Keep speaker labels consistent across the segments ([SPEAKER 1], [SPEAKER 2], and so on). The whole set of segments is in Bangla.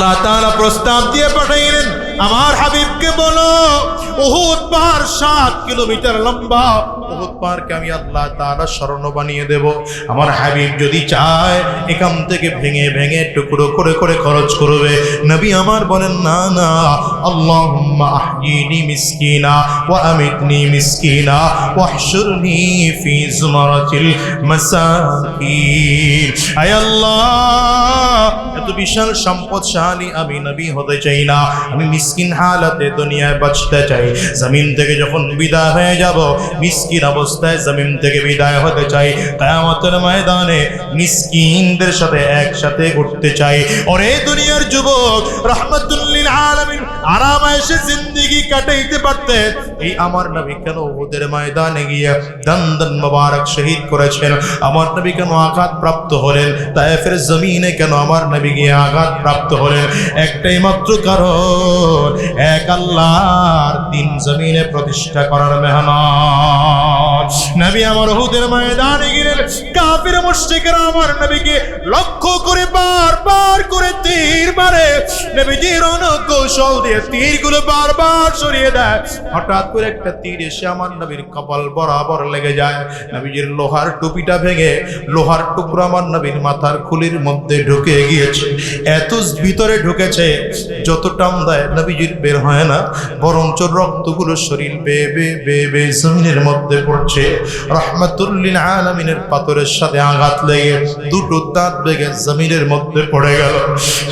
[SPEAKER 1] আল্লাহ তাআলা প্রস্তাব দিয়ে পাঠাইলেন, আমার হাবিবকে বলো উহুদ পাহাড় 7 কিলোমিটার লম্বা, উহুদ পাহাড়কে আমি আল্লাহ তাআলা স্বর্ণ বানিয়ে দেব। আমার হাবিব যদি চায় এখান থেকে ভেঙে ভেঙে টুকরো করে করে খরচ করবে। নবী আমার বলেন, না না, আল্লাহুম্মা আহয়িনি মিসকিনা ওয়া আমিতনি মিসকিনা ওয়াহশুরনি ফি জুমারাতিল মাসাকিন। আয় আল্লাহ, এত বিশাল সম্পদশালী আমি নবী হতে চাই না, আমি মিসকিন হালাতে দুনিয়ায় বাঁচতে চাই। জমিন থেকে যখন বিদায় হয়ে যাব, মিসকিন অবস্থায় জমিন থেকে বিদায় হতে চাই। কিয়ামতের ময়দানে মিসকিনদের সাথে একসাথে উঠতে চাই। ওরে দুনিয়ার যুবক, রাহমাতুল লিল আলামিন আরামায়েশে জিন্দেগি কাটাইতে পারতেন, এই আমার নবী কেন উহুদের ময়দানে গিয়ে দন্দন মোবারক শহীদ করেছেন? আমার নবী কেন আঘাত প্রাপ্ত হলেন? তায়েফের জমিনে কেন আমার নবী গিয়ে আঘাত প্রাপ্ত হলেন? একটাই মাত্র কারণ, এক আল্লাহর দ্বীন জমিনে প্রতিষ্ঠা করার মেহনত। নবী আমার উহুদের ময়দানে গেলেন, কাফির মুশরিকরা আমার নবীকে লক্ষ্য করে বারবার করে তীর মারে। নবীজির রণকৌশল দিয়ে তীরগুলো বারবার সরিয়ে দেয়। হঠাৎ করে একটা তীর এসে আমার নবীর কপাল বরাবর লেগে যায়। নবীজির লোহার টুপিটা ভেঙে লোহার টুকরো আমার নবীর মাথার খুলির মধ্যে ঢুকে গিয়েছে। এত ভিতরে ঢুকেছে, যত টান দেয় নবীজির বের হয় না, বরঞ্চ রক্তগুলো শরীর বেয়ে বেয়ে বেয়ে বেয়ে জমিনের মধ্যে পড়ছে। রাহমাতুল লিল আলামিনের পাথরের সাথে আঘাত লেগে দুটো দাঁত ভেঙে জমিনের মধ্যে পড়ে গেল।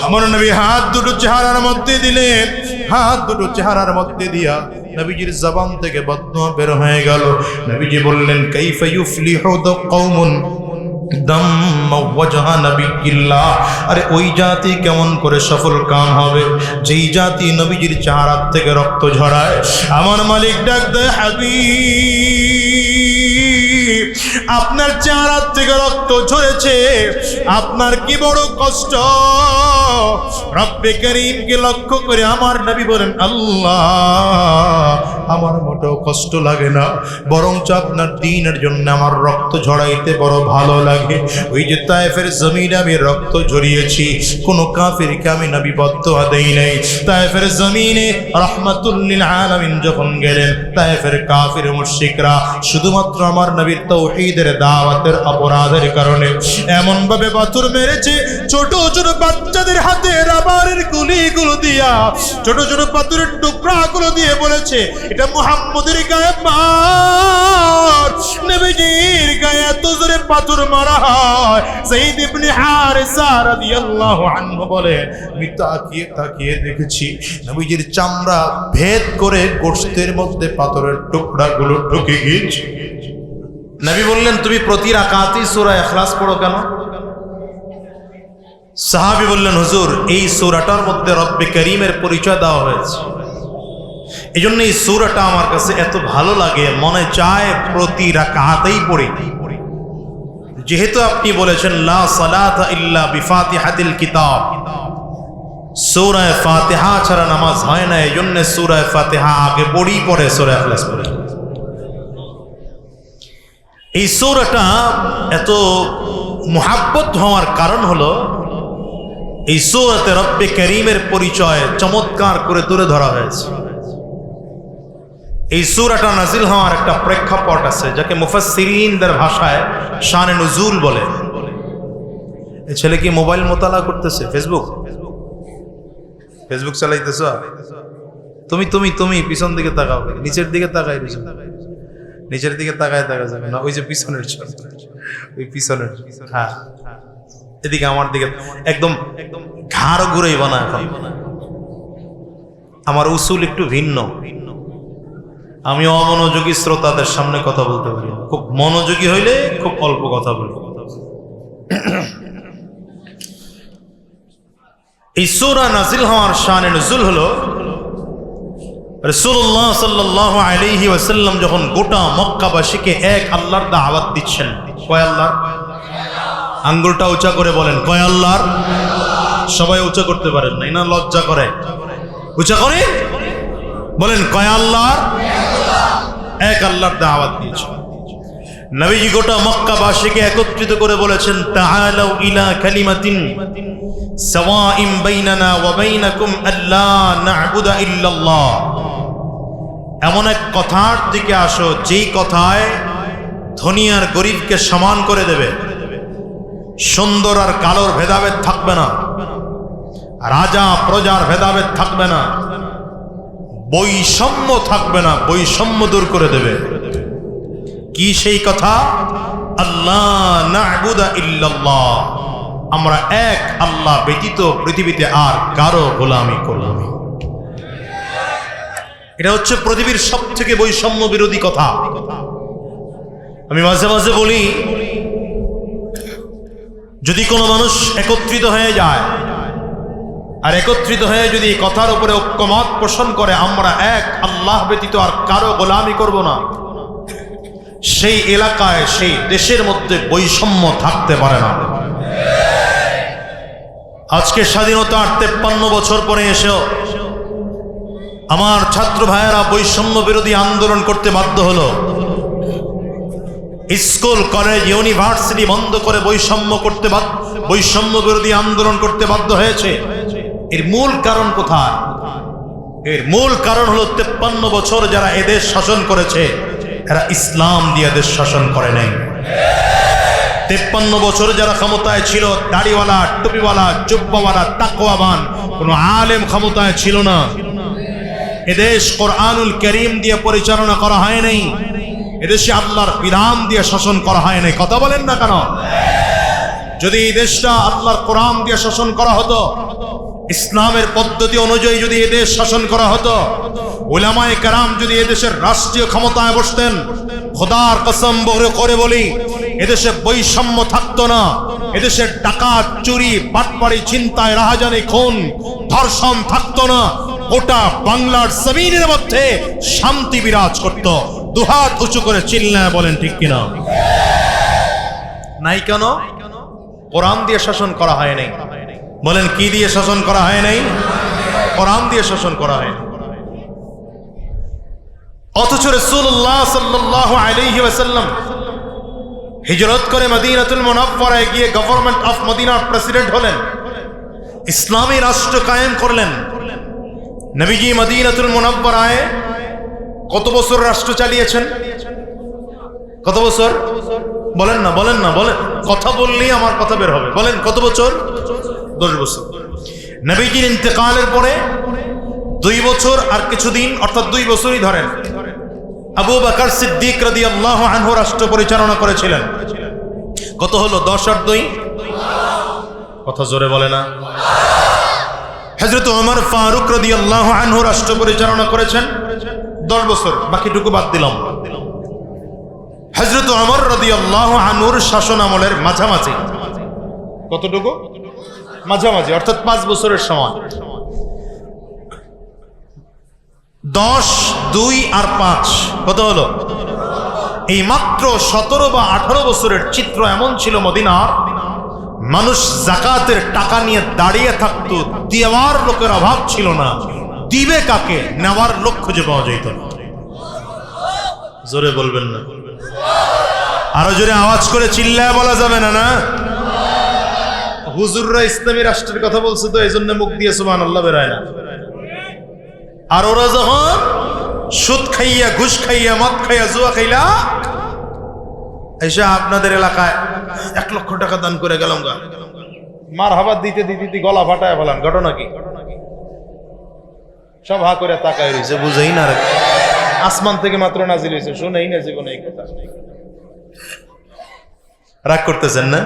[SPEAKER 1] আমার নবী হাত দুটো চেহারার মধ্যে দিলেন, হাত দুটো চেহারার মধ্যে দিয়া নবীজির জবান থেকে বদদুয়া বের হয়ে গেল। নবীজি বললেন, কাইফা ইউফলিহু কওমুন দাম্মা ওয়াজহা নবিয়্যিল্লাহ। আরে ওই জাতি কেমন করে সফল কাম হবে যেই জাতি নবীজির চেহারা থেকে রক্ত ঝরায়? আমার মালিক ডাক দেয়, হাবিব, আপনার চেহারা থেকে রক্ত ঝরেছে, আপনার কি বড় কষ্ট। রব্বে করিমকে লক্ষ্য করে আমার নবী বলেন, আল্লাহ, আমার মোটেও কষ্ট লাগে না, বরঞ্চ আপনার দ্বীনের জন্য আমার রক্ত ঝরাইতে বড় ভালো লাগে। ওই যে তায়েফের জমিনে আমি রক্ত ঝরিয়েছি, কোন কাফিরকে আমি নবী বদদুয়া দেই নাই। তায়েফের জমিনে রাহমাতুল লিল আলামিন যখন গেলেন, তায়েফের কাফির মুশরিকরা শুধুমাত্র আমার নবীর তাওহীদের দাওয়াতের অপরাধের কারণে এমন ভাবে পাথর মেরেছে, ছোট ছোট বাচ্চাদের হাতে রাবারের গুলিগুলো দিয়া, ছোট ছোট পাথরের টুকরাগুলো দিয়ে বলেছে, এটা মুহাম্মদের গায়ে মার। নবীজির গায়ে এত জোরে পাথর মারা হয়, যায়েদ ইবনে হারিসা রাদিয়াল্লাহু আনহু বলে, আমি তাকিয়ে তাকিয়ে দেখেছি নবীজির চামড়া ভেদ করে গোশতের মধ্যে পাথরের টুকরাগুলো ঢুকে গিয়েছে। নবী বললেন, তুমি প্রতি রাকাতেই সূরা ইখলাস পড়ো কেন? সাহাবী বললেন, হুজুর, এই সূরাটার মধ্যে রব্বে করিমের পরিচয় দেওয়া হয়েছে, এই জন্য এই সূরাটা আমার কাছে এত ভালো লাগে, মনে চায় প্রতি রাকাতেই পড়ি। যেহেতু আপনি বলেছেন লা সালাতা ইল্লা বিফাতিহাতিল কিতাব, সূরা ফাতিহা ছাড়া নামাজ হয় না, এই জন্য সূরা ফাতিহা আগে পড়ি, পরে সূরা ইখলাস পড়ি। এই সূরাটা এত মুহাব্বত হওয়ার কারণ হলো, এই সূরাতে রব্বে করিমের পরিচয় চমৎকার করে তুলে ধরা হয়েছে। এই সূরাটা নাজিল হওয়ার একটা প্রেক্ষাপট আছে, যাকে মুফাসসিরিনদের ভাষায় শানে নুজুল বলে। এই ছেলে কি মোবাইল মোতালা করতেছে? ফেসবুক চালাইতেছ? তুমি তুমি তুমি পিছন দিকে তাকাও, নিচের দিকে তাকাই, নিচের দিকে তাকায় তাকা যাবে না, ওই যে পিছনের ছবি, ওই পিছনের, হ্যাঁ এদিকে আমার দিকে, একদম ঘাড় ঘুরাইব না। এখন আমার উসুল একটু ভিন্ন, আমি অমনোযোগী শ্রোতাদের সামনে কথা বলতে পারি, খুব মনোযোগী হইলে খুব অল্প কথা বলবো। এই সূরা নাজিল হওয়ার শানে নুজুল হলো, রাসূলুল্লাহ সাল্লাল্লাহু আলাইহি ওয়াসাল্লাম যখন গোটা মক্কাবাসীকে এক আল্লাহর দাওয়াত দিচ্ছেন। কয় আল্লাহর? আঙ্গুলটা উঁচা করে বলেন, কয় আল্লাহর? সবাই উঁচা করতে পারেন না, না লজ্জা করে, উঁচা করে বলেন, কয় আল্লাহর? এক আল্লাহর দাওয়াত দিয়েছে। নবীজি গোটা মক্কাবাসীকে একত্রিত করে বলেছেন, তাআলাউ ইলা কালিমাতিন সাওয়াইন বাইনানা ওয়া বাইনাকুম আল্লা না'বুদা ইল্লাল্লাহ। এমন এক কথার দিকে আসো যেই কথায় ধনী আর গরিবকে সমান করে দেবে, সুন্দর আর কালোর ভেদাভেদ থাকবে না, রাজা প্রজার ভেদাভেদ থাকবে না, বৈষম্য থাকবে না, বৈষম্য দূর করে দেবে। কি সেই কথা? আল্লাহ না'বুদা ইল্লাল্লাহ, আমরা এক আল্লাহ ব্যতীত পৃথিবীতে আর কারো গোলামি করব না। এটা হচ্ছে পৃথিবীর সব থেকে বৈষম্য বিরোধী কথা। আমি মাঝে মাঝে বলি, যদি কোনো মানুষ একত্রিত হয়ে যায় আর একত্রিত হয়ে যদি কথার উপরে ঐক্যমত পোষণ করে আমরা এক আল্লাহ ব্যতীত আর কারো গোলামি করব না, সেই এলাকায় সেই দেশের মধ্যে বৈষম্য থাকতে পারে না। আজকে স্বাধীনতার 53 বছর পরে এসেও আমার ছাত্র ভাইয়েরা বৈষম্য বিরোধী আন্দোলন করতে বাধ্য হলো। স্কুল কলেজ ইউনিভার্সিটি বন্ধ করে বৈষম্য বিরোধী আন্দোলন করতে বাধ্য হয়েছে। এর মূল কারণ কোথায়? এর মূল কারণ হলো 53 বছর যারা এদেশ শাসন করেছে এরা ইসলাম দিয়ে দেশ শাসন করে নাই। 53 বছর যারা ক্ষমতায় ছিল, দাড়িওয়ালা, টুপিওয়ালা, জুব্বাওয়ালা, তাকওয়াবান, কোনো আলেম ক্ষমতায় ছিল না। এদেশ কোরআনুল কারীম দিয়ে পরিচালনা করা হয় নাই, এদেশে আল্লাহর বিধান দিয়ে শাসন করা হয় নাই। কথা বলেন না কেন? যদি এই দেশটা আল্লাহর কোরআন দিয়ে শাসন করা হতো, ইসলামের পদ্ধতি অনুযায়ী যদি এদেশ শাসন করা হতো, উলামায়ে কেরাম যদি এদেশের রাষ্ট্রীয় ক্ষমতায় বসতেন, খোদার কসম করে বলি এদেশে বৈষম্য থাকতো না, এদেশে ডাকাত, চুরি, বাটপাড়ি, ছিনতাই, রাহাজানি, খুন, ধর্ষণ থাকতো না। গোটা বাংলার জমিনের মধ্যে শান্তি বিরাজ করত। দুহাত উঁচু করে চিল্লায় বলেন ঠিক কিনা? নাই কেন? কোরআন দিয়ে শাসন করা হয় নাই। বলেন কি দিয়ে শাসন করা হয় নাই? কোরআন দিয়ে শাসন করা হয়। অথচ রাসূলুল্লাহ সাল্লাল্লাহু আলাইহি ওয়াসাল্লাম হিজরত করে মদিনাতুল মুনাওয়ারায় গিয়ে গভর্নমেন্ট অফ মদিনার প্রেসিডেন্ট হলেন, ইসলামী রাষ্ট্র কায়েম করলেন। নবীজি মদিনাতুল মুনাওয়ারায় কত বছর রাষ্ট্র চালিয়েছেন? কত বছর? বলেন না, বলেন না, বলেন। কথা বললেই আমার কথা বের হবে। বলেন কত বছর? 10 বছর। নবীজির ইন্তেকালের পরে 2 বছর আর কিছুদিন, অর্থাৎ 2 বছরই ধরেন, আবু বকর সিদ্দিক রাদিয়াল্লাহু আনহু রাষ্ট্র পরিচালনা করেছিলেন। কত হলো? 10 আর 2? কথা জোরে বলে না। হযরত ওমর ফারুক রাদিয়াল্লাহু আনহু রাষ্ট্র পরিচালনা করেছেন 10 বছর, বাকিটুকু বাদ দিলাম। হযরত ওমর রাদিয়াল্লাহু আনহুর শাসন আমলের মাঝামাঝি, কতটুকু? মাঝামাঝি, অর্থাৎ 5 বছরের সমান। 10, 2 আর 5 কত হলো? এই মাত্র 17 বা 18 বছরের চিত্র এমন ছিল মদিনার, মানুষ যাকাতের টাকা নিয়ে দাঁড়িয়ে থাকতো, দেওয়ার লোকের অভাব ছিল না, দিবে কাকে নেওয়ার লোক খুঁজে পাওয়া যেত না। জোরে বলবেন না? আরো জোরে আওয়াজ করে চিল্লায় বলা যাবে না? না, হুজুররা ইসলামী রাষ্ট্রের কথা বলছে তো এই জন্য মুখ দিয়ে সুবহানাল্লাহ বের হয় না। আর ওরা যখন সুদ খাইয়া, ঘুষ খাইয়া, মদ খাইয়া, জুয়া খাইলা এসে আপনাদের এলাকায় 1 লক্ষ টাকা দান করে গেলাম গা, মার হাবাত দিতে দিতে গলা ফাটায় বলেন, ঘটনা কি? সব হা করে তাকায় রয়েছে, বুঝেই না রে, আসমান থেকে মাত্র নাজিল হয়েছে, শুনেই না জীবনে এই কথা। রাগ করতেছেন না?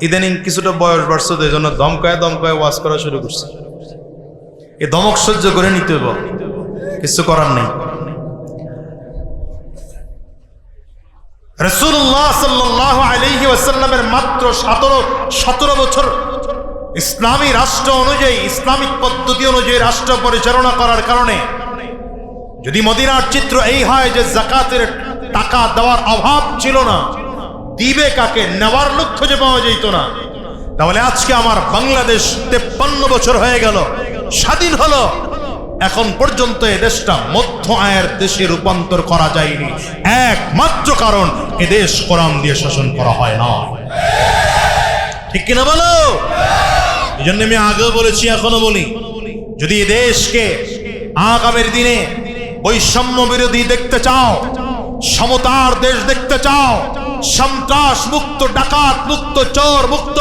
[SPEAKER 1] ইদানিং কিছুটা বয়স বাড়ছে তো এই জন্য দমকায় ওয়াজ করা শুরু করছে। এই দমক সহ্য করে নিতে হবে, কিছু করার নেই। রাসূলুল্লাহ সাল্লাল্লাহু আলাইহি ওয়াসাল্লামের মাত্র 17 বছর ইসলামী রাষ্ট্র অনুযায়ী, ইসলামিক পদ্ধতি অনুযায়ী রাষ্ট্র পরিচালনা করার কারণে যদি মদিনার চিত্র এই হয় যে যাকাতের টাকা দেওয়ার অভাব ছিল না, দিবে কাকে নেওয়ার লোক খুঁজে পাওয়া যেত না, তাহলে আজকে আমার বাংলাদেশ 53 বছর হয়ে গেল, স্বাধীন হলো, এখন পর্যন্ত এই দেশটা মধ্য আয়ের দেশে রূপান্তর করা যায়নি, একমাত্র কারণ এ দেশ কোরআন দিয়ে শাসন করা হয় না। ঠিক কিনা বলো? এই জন্য আমি আগেও বলেছি, এখনো বলি, যদি এ দেশকে আগামীর দিনে বৈষম্য বিরোধী দেখতে চাও, সমতার দেশ দেখতে চাও, সন্ত্রাস মুক্ত, ডাকাত মুক্ত, চোর মুক্ত,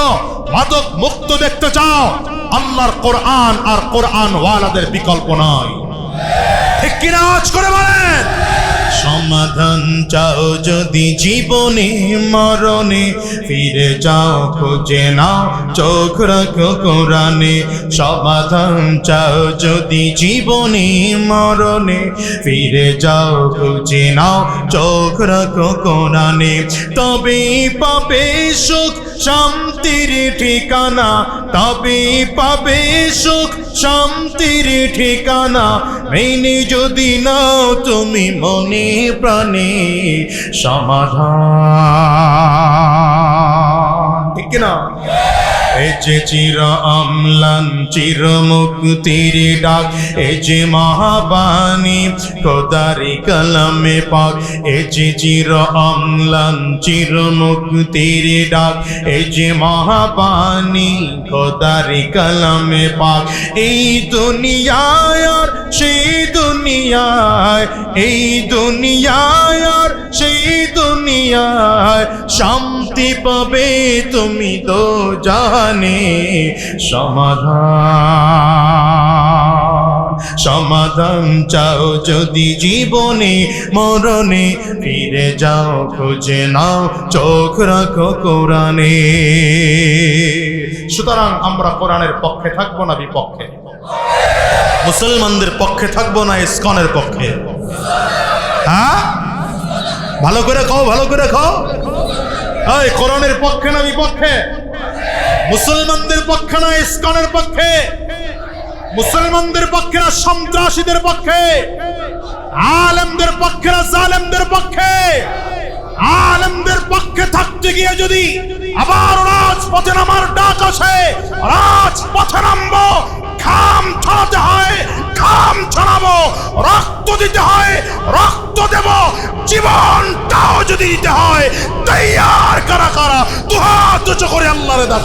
[SPEAKER 1] মাদক মুক্ত দেখতে চাও, আল্লাহর কোরআন আর কোরআন ওয়ালাদের বিকল্প নয়। ঠিক কিনা আওয়াজ করে বলেন? সমাধান চাও যদি জীবনে মরণে, ফিরে যাও খুঁজে নাও চোখ রাখো কোরআনে। সমাধান চাও যদি জীবনে মরণে, ফিরে যাও খুঁজে নাও চোখ রাখো কোরআনে। তবে পাবে সুখ শান্তির ঠিকানা, তবে পাবে সুখ শান্তির ঠিকানা। মেনে যদি নাও তুমি মনে প্রাণে সমাধান। ঠিক না? এই যে চির অম্লান চির মুক্তির ডাক, এই যে মহাবাণী খোদারি কালামে পাক। এই যে চির অম্লান চির মুক্তির ডাক, এই যে মহাবাণী খোদারি কালামে পাক। এই দুনিয়ায় আর সেই দুনিয়ায়, এই দুনিয়ায় আর সেই দুনিয়ায় শান্তি পাবে তুমি তো জানে। সমাধান সমাধান চাও যদি জীবনে মরণে, ফিরে যাও খুঁজে নাও চোখ রাখো কোরআনে। সুতরাং আমরা কোরআনের পক্ষে থাকবো না বিপক্ষে? মুসলমানদের পক্ষে থাকবো না ইসকনের পক্ষে? হ্যাঁ, ভালো করে খাও, ভালো করে খাও। এই কোরআনের পক্ষে না বিপক্ষে? মুসলমানদের পক্ষে না ইসকনের পক্ষে? মুসলমানদের পক্ষে না সন্ত্রাসীদের পক্ষে? আলেমদের পক্ষে না জালেমদের পক্ষে? আলেমদের পক্ষে থাকতে গিয়ে যদি আবার রাজপথে নামার ডাক আসে, রাজপথে নামবো। খাম ছড়াতে হয়, খাম ছড়াবো। রক্ত দিতে হয়, রক্ত দেব। জীবনটাও যদি দিতে হয়, তৈয়ার কারা কারা? দুহাত উঁচু করে আল্লাহরে ডাক।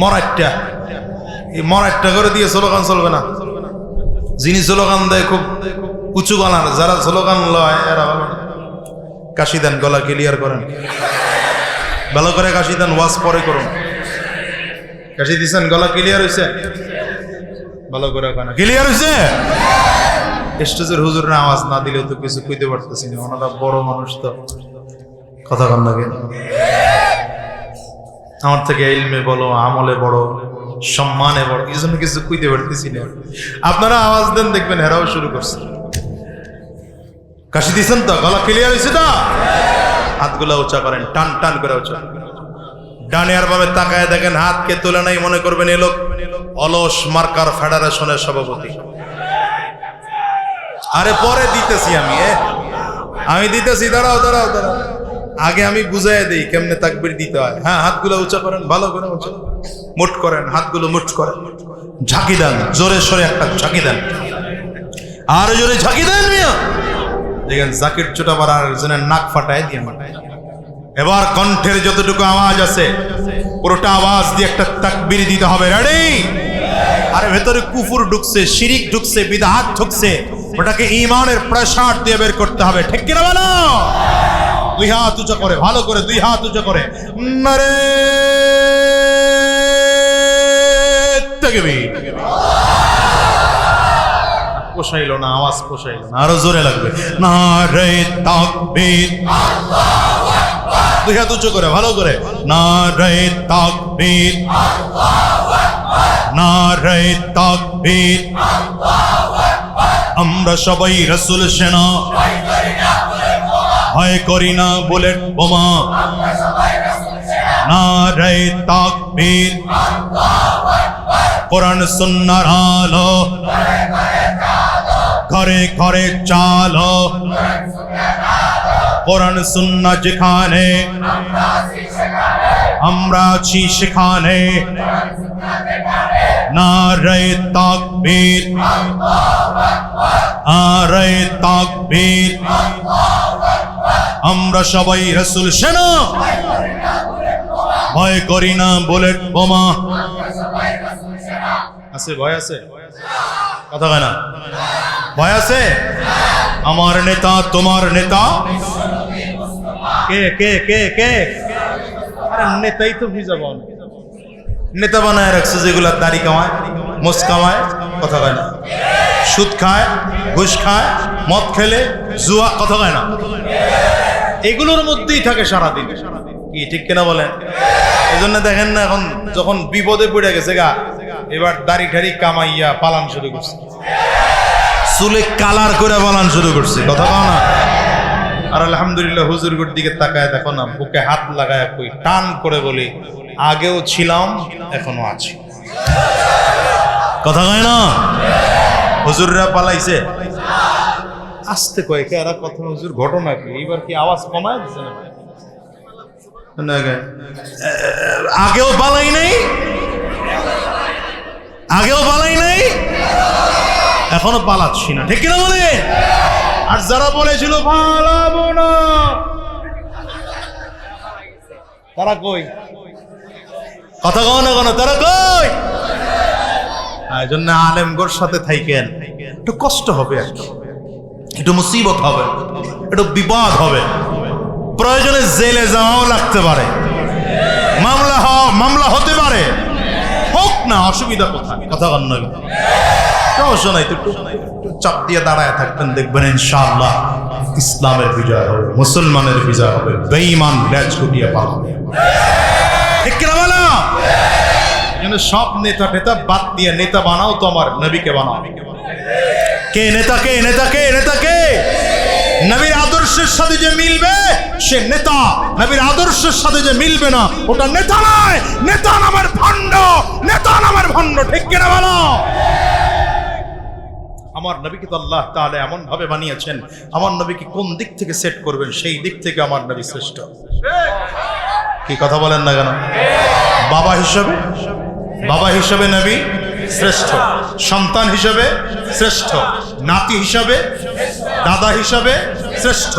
[SPEAKER 1] মরাইটটা, এই মরাইটটা করে দিয়ে স্লোগান চলবে না। যিনি স্লোগান দেয় খুব উঁচু গলার, যারা স্লোগান লয় এরা ভালো না। কাশি দেন, গলা ক্লিয়ার করেন, ভালো করে কাশি দেন, ওয়াজ পরে করুন। কাশি দিচ্ছেন, গলা ক্লিয়ার হয়েছে? ভালো করে ক্লিয়ার হয়েছে? স্টেজের হুজুরের আওয়াজ না দিলেও তো কিছু কইতে পারতেছি না, ওনারা বড় মানুষ তো কথা কন লাগে। আমার থেকে ইলমে বলো, আমলে বড়, সম্মানে বড়, এই জন্য কিছু কইতে পারতেছি না। আপনারা আওয়াজ দেন, দেখবেন হেরাও শুরু করছে। কাশি দিচ্ছেন তো? গলা ক্লিয়ার হয়েছে তো? হাতগুলা উঁচা করেন, টান টান করে উঁচা। ডানে আর ভাবে তাকায় দেখেন, হাতকে তোলে নাই, মনে করবেন এ লোক অলস মার্কার ফেডারেশনের সভাপতি। আরে পরে দিতেছি আমি দিতেছি, দাঁড়াও দাঁড়াও দাঁড়াও, আগে আমি বুঝাই দিই কেমনে তাকবীর দিতে হয়। হ্যাঁ, হাতগুলো উঁচা করেন, ভালো করে উঁচা মুঠ করেন, হাতগুলো মুঠ করেন, ঝাঁকি দেন, জোরে সরে একটা ঝাঁকি দেন, আর জোরে ঝাঁকি দেন মিয়া। দেখেন জাকির চোটা বার আর একজনের নাক ফাটায় দিয়ে। এবার কণ্ঠের যতটুকু আওয়াজ আছে পুরোটা আওয়াজ দিয়ে একটা তাকবীর দিতে হবে। রেডি? আরে ভেতরে কুফর ঢুকছে, শিরিক ঢুকছে, বিদআত ঢুকছে, ওটাকে ঈমানের প্রেসার দিয়ে বের করতে হবে। ঠিক কিনা বলো? দুই হাত উঁচা করে, ভালো করে দুই হাত উঁচা করে, নারে তাকবীর। পোষাইল না, আওয়াজ পোষাইল না, আরো জোরে লাগবে। নারে তাকবীর, আল্লাহু আকবার। দুই হাত উঁচু করে, ভালো করে, নারে তাকবীর, আল্লাহু আকবার। নারে তাকবীর, আল্লাহু আকবার। আমরা সবাই রাসূল সেনা, ভয় করি না বুলেট বোমা। আমরা সবাই রাসূল সেনা, নারে তাকবীর, আল্লাহু আকবার। কোরআন সুন্নাহর আলো ঘরে ঘরে চালো, কোরআন সুন্নাহ যেখানে আমরা আছি সেখানে নারে তাকবীর নারে তাকবীর আমরা সবাই রাসূল সেনা ভয় করি না বুলেট বোমা আছে ভয় আছে কথা কয় না ভয় আছে আমার নেতা তোমার নেতা কে কে কে কে আরে নেতাই তো ভিজাবো নেতা বানায় রাখছে যেগুলা দাড়ি কামায় মোচ কামায় কথা কয় না সুদ খায় ঘুষ খায় মদ খেলে জুয়া কথা কয় না এগুলোর মধ্যেই থাকে সারাদিন কি ঠিক কিনা বলেন এই জন্য দেখেন না এখন যখন বিপদে পড়ে গেছে গা এবার দাড়ি ঠাড়ি কামাইয়া পালান শুরু করছে চুলে কালার করে পালান শুরু করছে কথা কও না আর আলহামদুলিল্লাহ হুজুরগুর দিকে তাকায় দেখো না বুকে হাত লাগায় কই টান করে বলি আগেও ছিলাম এখনো আছি কথা কয় না হুজুররা পালাইছে আস্তে কয়েকে এরা কথা হুজুর ঘটনা কি এইবার কি আওয়াজ কমায় দিছে না আগেও পালাই নাই আগেও পালাই নাই এখনো পালাচ্ছি না ঠিক কিনা বলে আর যারা বলেছিল পালাবো না তারা কই কথা কও না কেন তারা কই এই জন্য আলেমগোর সাথে থাইকেন একটু কষ্ট হবে একটু মুসিবত হবে একটু বিপদ হবে প্রয়োজনে জেলে যাওয়াও লাগতে পারে মামলা হতে পারে হোক না অসুবিধা কোথায় কথা কন না সমস্যা নাই একটু চাপ দিয়ে দাঁড়ায় থাকবেন দেখবেন ইনশাআল্লাহ ইসলামের বিজয় হবে মুসলমানের বিজয় হবে বেঈমান লেজ গুটিয়ে পালাবে ঠিক কিনা বলো সব নেতা টেতা বাদ দিয়ে নেতা বানাও তো আমার নবীকে বানাও কে নেতা কে নেতা কে নেতা কে নবীর আদর্শের সাথে যে মিলবে সে নেতা নবীর আদর্শের সাথে যে মিলবে না ওটা নেতা নয় নেতা নামের ভণ্ড নেতা নামের ভণ্ড ঠিক কিনা বলো আমার নবীকে তো আল্লাহ তাআলা এমন ভাবে বানিয়েছেন আমার নবীকে কোন দিক থেকে সেট করবেন সেই দিক থেকে আমার নবী শ্রেষ্ঠ কি কথা বলেন না কেন বাবা হিসেবে নবী শ্রেষ্ঠ সন্তান হিসেবে শ্রেষ্ঠ নাতি হিসাবে দাদা হিসাবে শ্রেষ্ঠ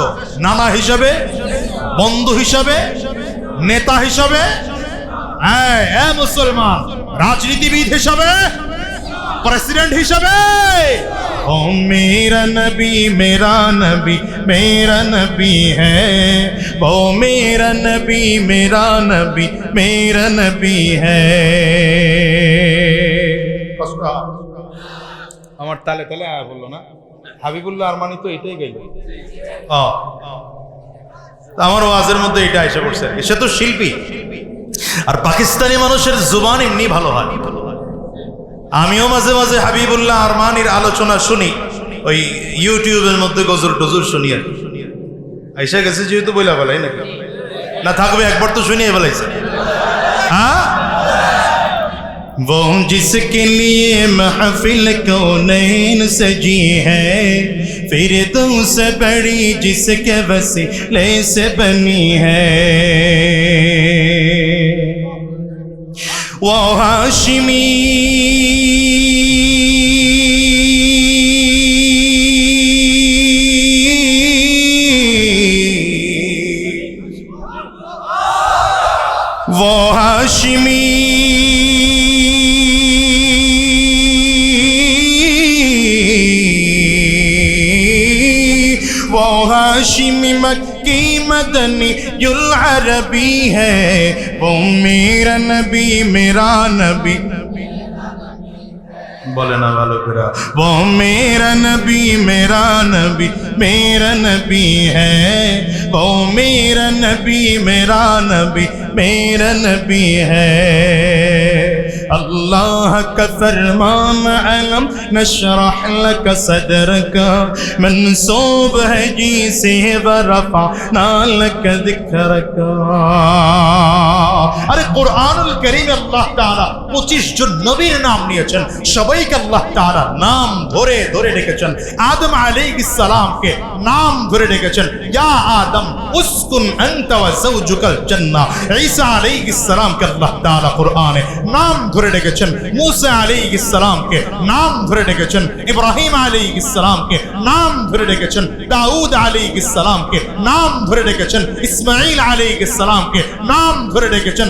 [SPEAKER 1] নানা হিসাবে বন্ধু হিসাবে নেতা হিসাবে হ্যাঁ মুসলমান রাজনীতিবিদ হিসাবে প্রেসিডেন্ট হিসাবে ओ मेरा नबी मेरा नबी है वो मेरा नबी है আমার তালে তালে আয়া বললো না হাবিবুল্লাহ আরমানি তো এটাই গাইল আমার ওয়াজের মধ্যে এটা এসে পড়ছে সে তো শিল্পী আর পাকিস্তানি মানুষের জুবান এমনি ভালো হয় আমিও মাঝে মাঝে হাবিবুল্লাহ আরমানির আলোচনা শুনি ওই ইউটিউবের মধ্যে গজল টজল শুনি আর আইসা গেছে যেহেতু বইলা বলাই নাকি না থাকবে একবার তো শুনিয়ে বলাইছে হ্যাঁ वो जिसके लिए महफिल कौनैन सजी है फिरदौस से बड़ी जिसके वसीले से बनी है वो हाशिमी वो हाशिमी वो हाशिमी मक्की मदनी युल अरबी है वो मेरा नबी बोले ना वालों फिर वो मेरा नबी है वो मेरा नबी है अल्लाह का फरमान अलम नशरह लक सदरक मंसूब है जी से व रफअना लक ज़िक्रक আরে কোরআনুল কারীমে আল্লাহ তাআলা 25 জন নবীর নাম নিয়েছেন, সবাইকে আল্লাহ তাআলা নাম ধরে ধরে ডেকেছেন। আদম আলাইহিস সালামকে নাম ধরে ডেকেছেন, ইয়া আদম উসকুন আনতা ওয়া যাওজুকাল জান্নাহ। ঈসা আলাইহিস সালামকে আল্লাহ তাআলা কোরআনে নাম ধরে ডেকেছেন, মুসা আলাইহিস সালামকে নাম ধরে ডেকেছেন, ইব্রাহিম আলাইহিস সালামকে নাম ধরে ডেকেছেন, দাউদ আলাইহিস সালামকে নাম ধরে ডেকেছেন, ইসমাঈল আলাইহিস সালামকে নাম ধরে ডেকেছেন,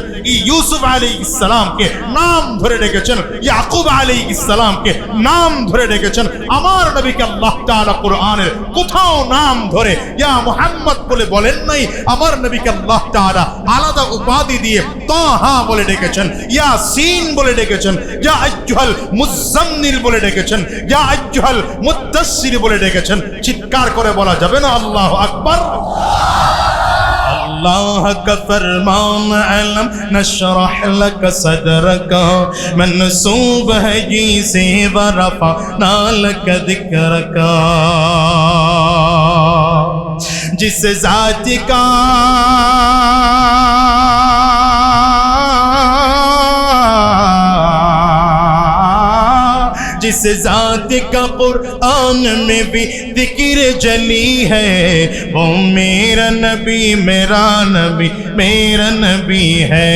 [SPEAKER 1] ইউসুফ আলাইহিস সালামকে নাম ধরে ডেকেছেন, ইয়াকুব আলাইহিস সালামকে নাম ধরে ডেকেছেন। আমার নবীকে আল্লাহ তাআলা কোরআনের কোথাও নাম ধরে ইয়া মুহাম্মদ বলে বলেন নাই। আমার নবীকে আল্লাহ তাআলা আলাদা উপাধি দিয়ে তাহা বলে ডেকেছেন, ইয়াসিন বলে ডেকেছেন, ইয়া আইয়ুহাল মুযাম্মিল বলে ডেকেছেন, ইয়া আইয়ুহাল মুদ্দাসসির বলে ডেকেছেন। চিৎকার করে বলা যাবে না আল্লাহু আকবার? अल्लाह का फरमान अलम नशरह लक सदरक मनसूब है जी से वरफअना लक ज़िक्रक। जिस ज़ात का जिस ज़ात का कुरान में भी ज़िक्र जली है, वो मेरा नबी मेरा नबी मेरा नबी है।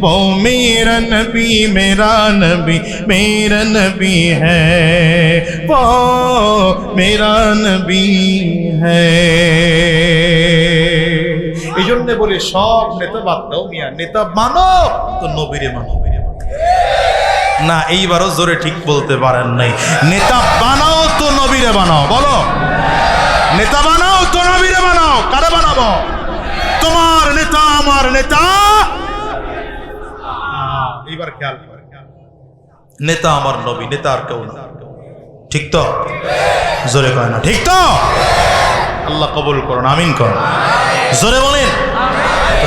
[SPEAKER 1] वो मेरा नबी मेरा नबी मेरा नबी है। वो मेरा नबी है। এই জন্য বলি সব নেতা বাদ দাও মিয়া, নেতা মানো তো নবীরে মানো। না এইবারও জোরে ঠিক বলতে পারেন নাই। নেতা বানাও তো নবীরে বানাও। বলো, নেতা বানাও তো নবীরে বানাও। কারে বানাবো? তোমার নেতা আমার নেতা। এইবার খেয়াল, নেতা আমার নবী, নেতা আর কেউ না। ঠিক তো? জোরে কয় না ঠিক তো? আল্লাহ কবুল করুন, আমিন করুন। জোরে বলেন।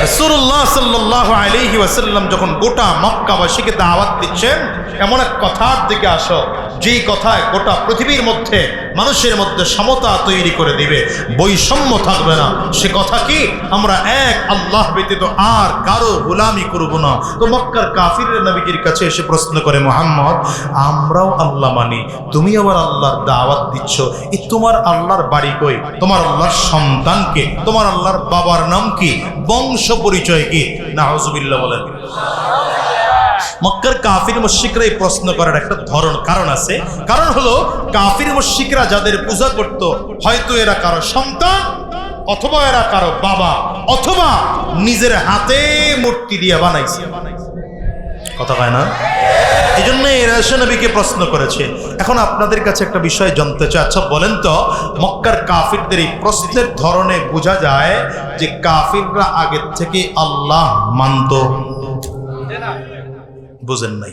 [SPEAKER 1] রাসূলুল্লাহ সাল্লাল্লাহু আলাইহি ওয়াসাল্লাম যখন গোটা মক্কাবাসীকে দাওয়াত দিচ্ছেন, এমন এক কথার দিকে আসো যেই কথায় গোটা পৃথিবীর মধ্যে মানুষের মধ্যে সমতা তৈরি করে দিবে, বৈষম্য থাকবে না। সে কথা কি? আমরা এক আল্লাহ ব্যতীত আর কারো গোলামি করব না। তো মক্কার কাফিররা নবীর কাছে এসে প্রশ্ন করে, মুহাম্মদ আমরাও আল্লাহ মানি, তুমি আবার আল্লাহর দাওয়াত দিচ্ছ, এই তোমার আল্লাহর বাড়ি কই? তোমার আল্লাহর সন্তান কে? তোমার আল্লাহর বাবার নাম কি? বংশ পরিচয় কি? নাউজুবিল্লাহ বলেন। মক্কার কাফির মুশরিকরা এই প্রশ্ন করার একটা কারণ আছে। কারণ হলো কাফির মুশরিকরা যাদের পূজা করত, হয়তো এরা কারো সন্তান, অথবা এরা কারো বাবা, অথবা নিজের হাতে মূর্তি দিয়ে বানাইছে। কথা কয় না? এই জন্য এরা এসে নবীকে প্রশ্ন করেছে। এখন আপনাদের কাছে একটা বিষয় জানতে চাই, আচ্ছা বলেন তো, মক্কার কাফিরদের এই প্রশ্নের ধরনে বোঝা যায় যে কাফিররা আগের থেকে আল্লাহ মানত? বুঝেন নাই,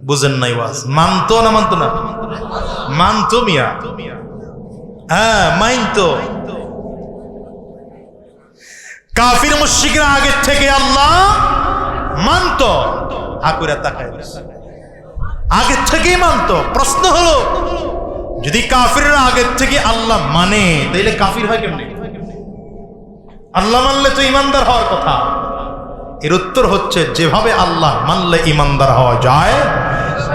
[SPEAKER 1] বুঝেন নাই। ওয়াজ মানতো না মানতো না? মানতো মিয়া, হ্যাঁ মানতো। কাফির মুশরিকরা আগের থেকে আল্লাহ মানতো। হাকুরা তাকায়, আগের থেকেই মানতো। প্রশ্ন হলো, যদি কাফিররা আগের থেকে আল্লাহ মানে, তাইলে কাফির হয় কেমনে? আল্লাহ মানলে তো ইমানদার হওয়ার কথা। এর উত্তর হচ্ছে, যেভাবে আল্লাহ মানলে ইমানদার হওয়া যায়,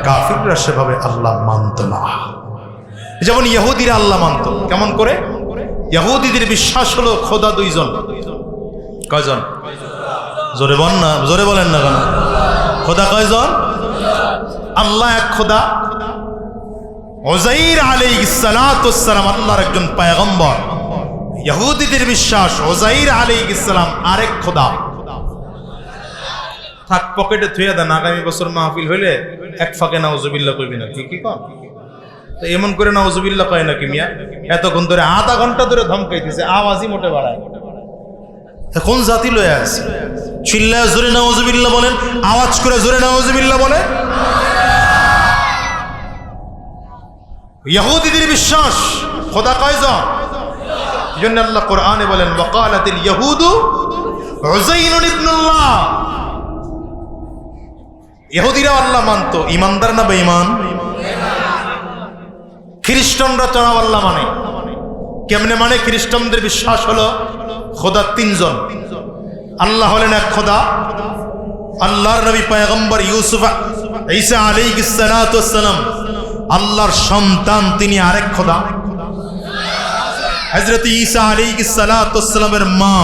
[SPEAKER 1] কাফিররা সেভাবে আল্লাহ মানত না। যেমন ইহুদিরা আল্লাহ মানত। কেমন করে? ইহুদিদের বিশ্বাস হলো খোদা দুইজন। কয়জন? জোরে বলেন না, জোরে বলেন না কেন? খোদা কয়জন? আল্লাহ এক খোদা। উযাইর আলাইহিস সালাতু ওয়াস সালাম আল্লাহর একজন পয়গম্বর। ইহুদিদের বিশ্বাস উযাইর আলাইহিস সালাম আরেক খোদা। থাক পকেটে থুয়ে দেন, আগামী বছর মাহফিল হইলে এক ফাঁকে নাউজুবিল্লাহ কইবি না। কি কম তো এমন করে নাউজুবিল্লাহ কয় নাকি মিয়া? এতক্ষণ ধরে আধা ঘন্টা ধরে ধমকাইতেছে, আওয়াজই মোটে বাড়ায়। কোন জাতি লয়ে আছে? চিল্লায় জোরে নাউজুবিল্লাহ বলেন, আওয়াজ করে জোরে নাউজুবিল্লাহ বলে। ইহুদিদের বিশ্বাস খোদা কয়জন? এজন্য আল্লাহ কোরআনে বলেন, ওয়াকালাতিল ইয়াহুদু উযাইরুন ইবনুল্লাহ। ইহুদিরা আল্লাহ মানতো, ইমানদার না বেঈমান? খ্রিস্টানরা তারা আল্লাহ মানে। কেমনে মানে? খ্রিস্টানদের বিশ্বাস হলো খোদা তিনজন। আল্লাহ হলেন এক খোদা, আল্লাহর নবী পয়গম্বর ইউসুফ ঈসা আলাইহিস সালাতু ওয়াস সালাম আল্লাহর সন্তান, তিনি আরেক খোদা। হযরত ঈসা আলাইহিস সালাতু ওয়াস সালামের মা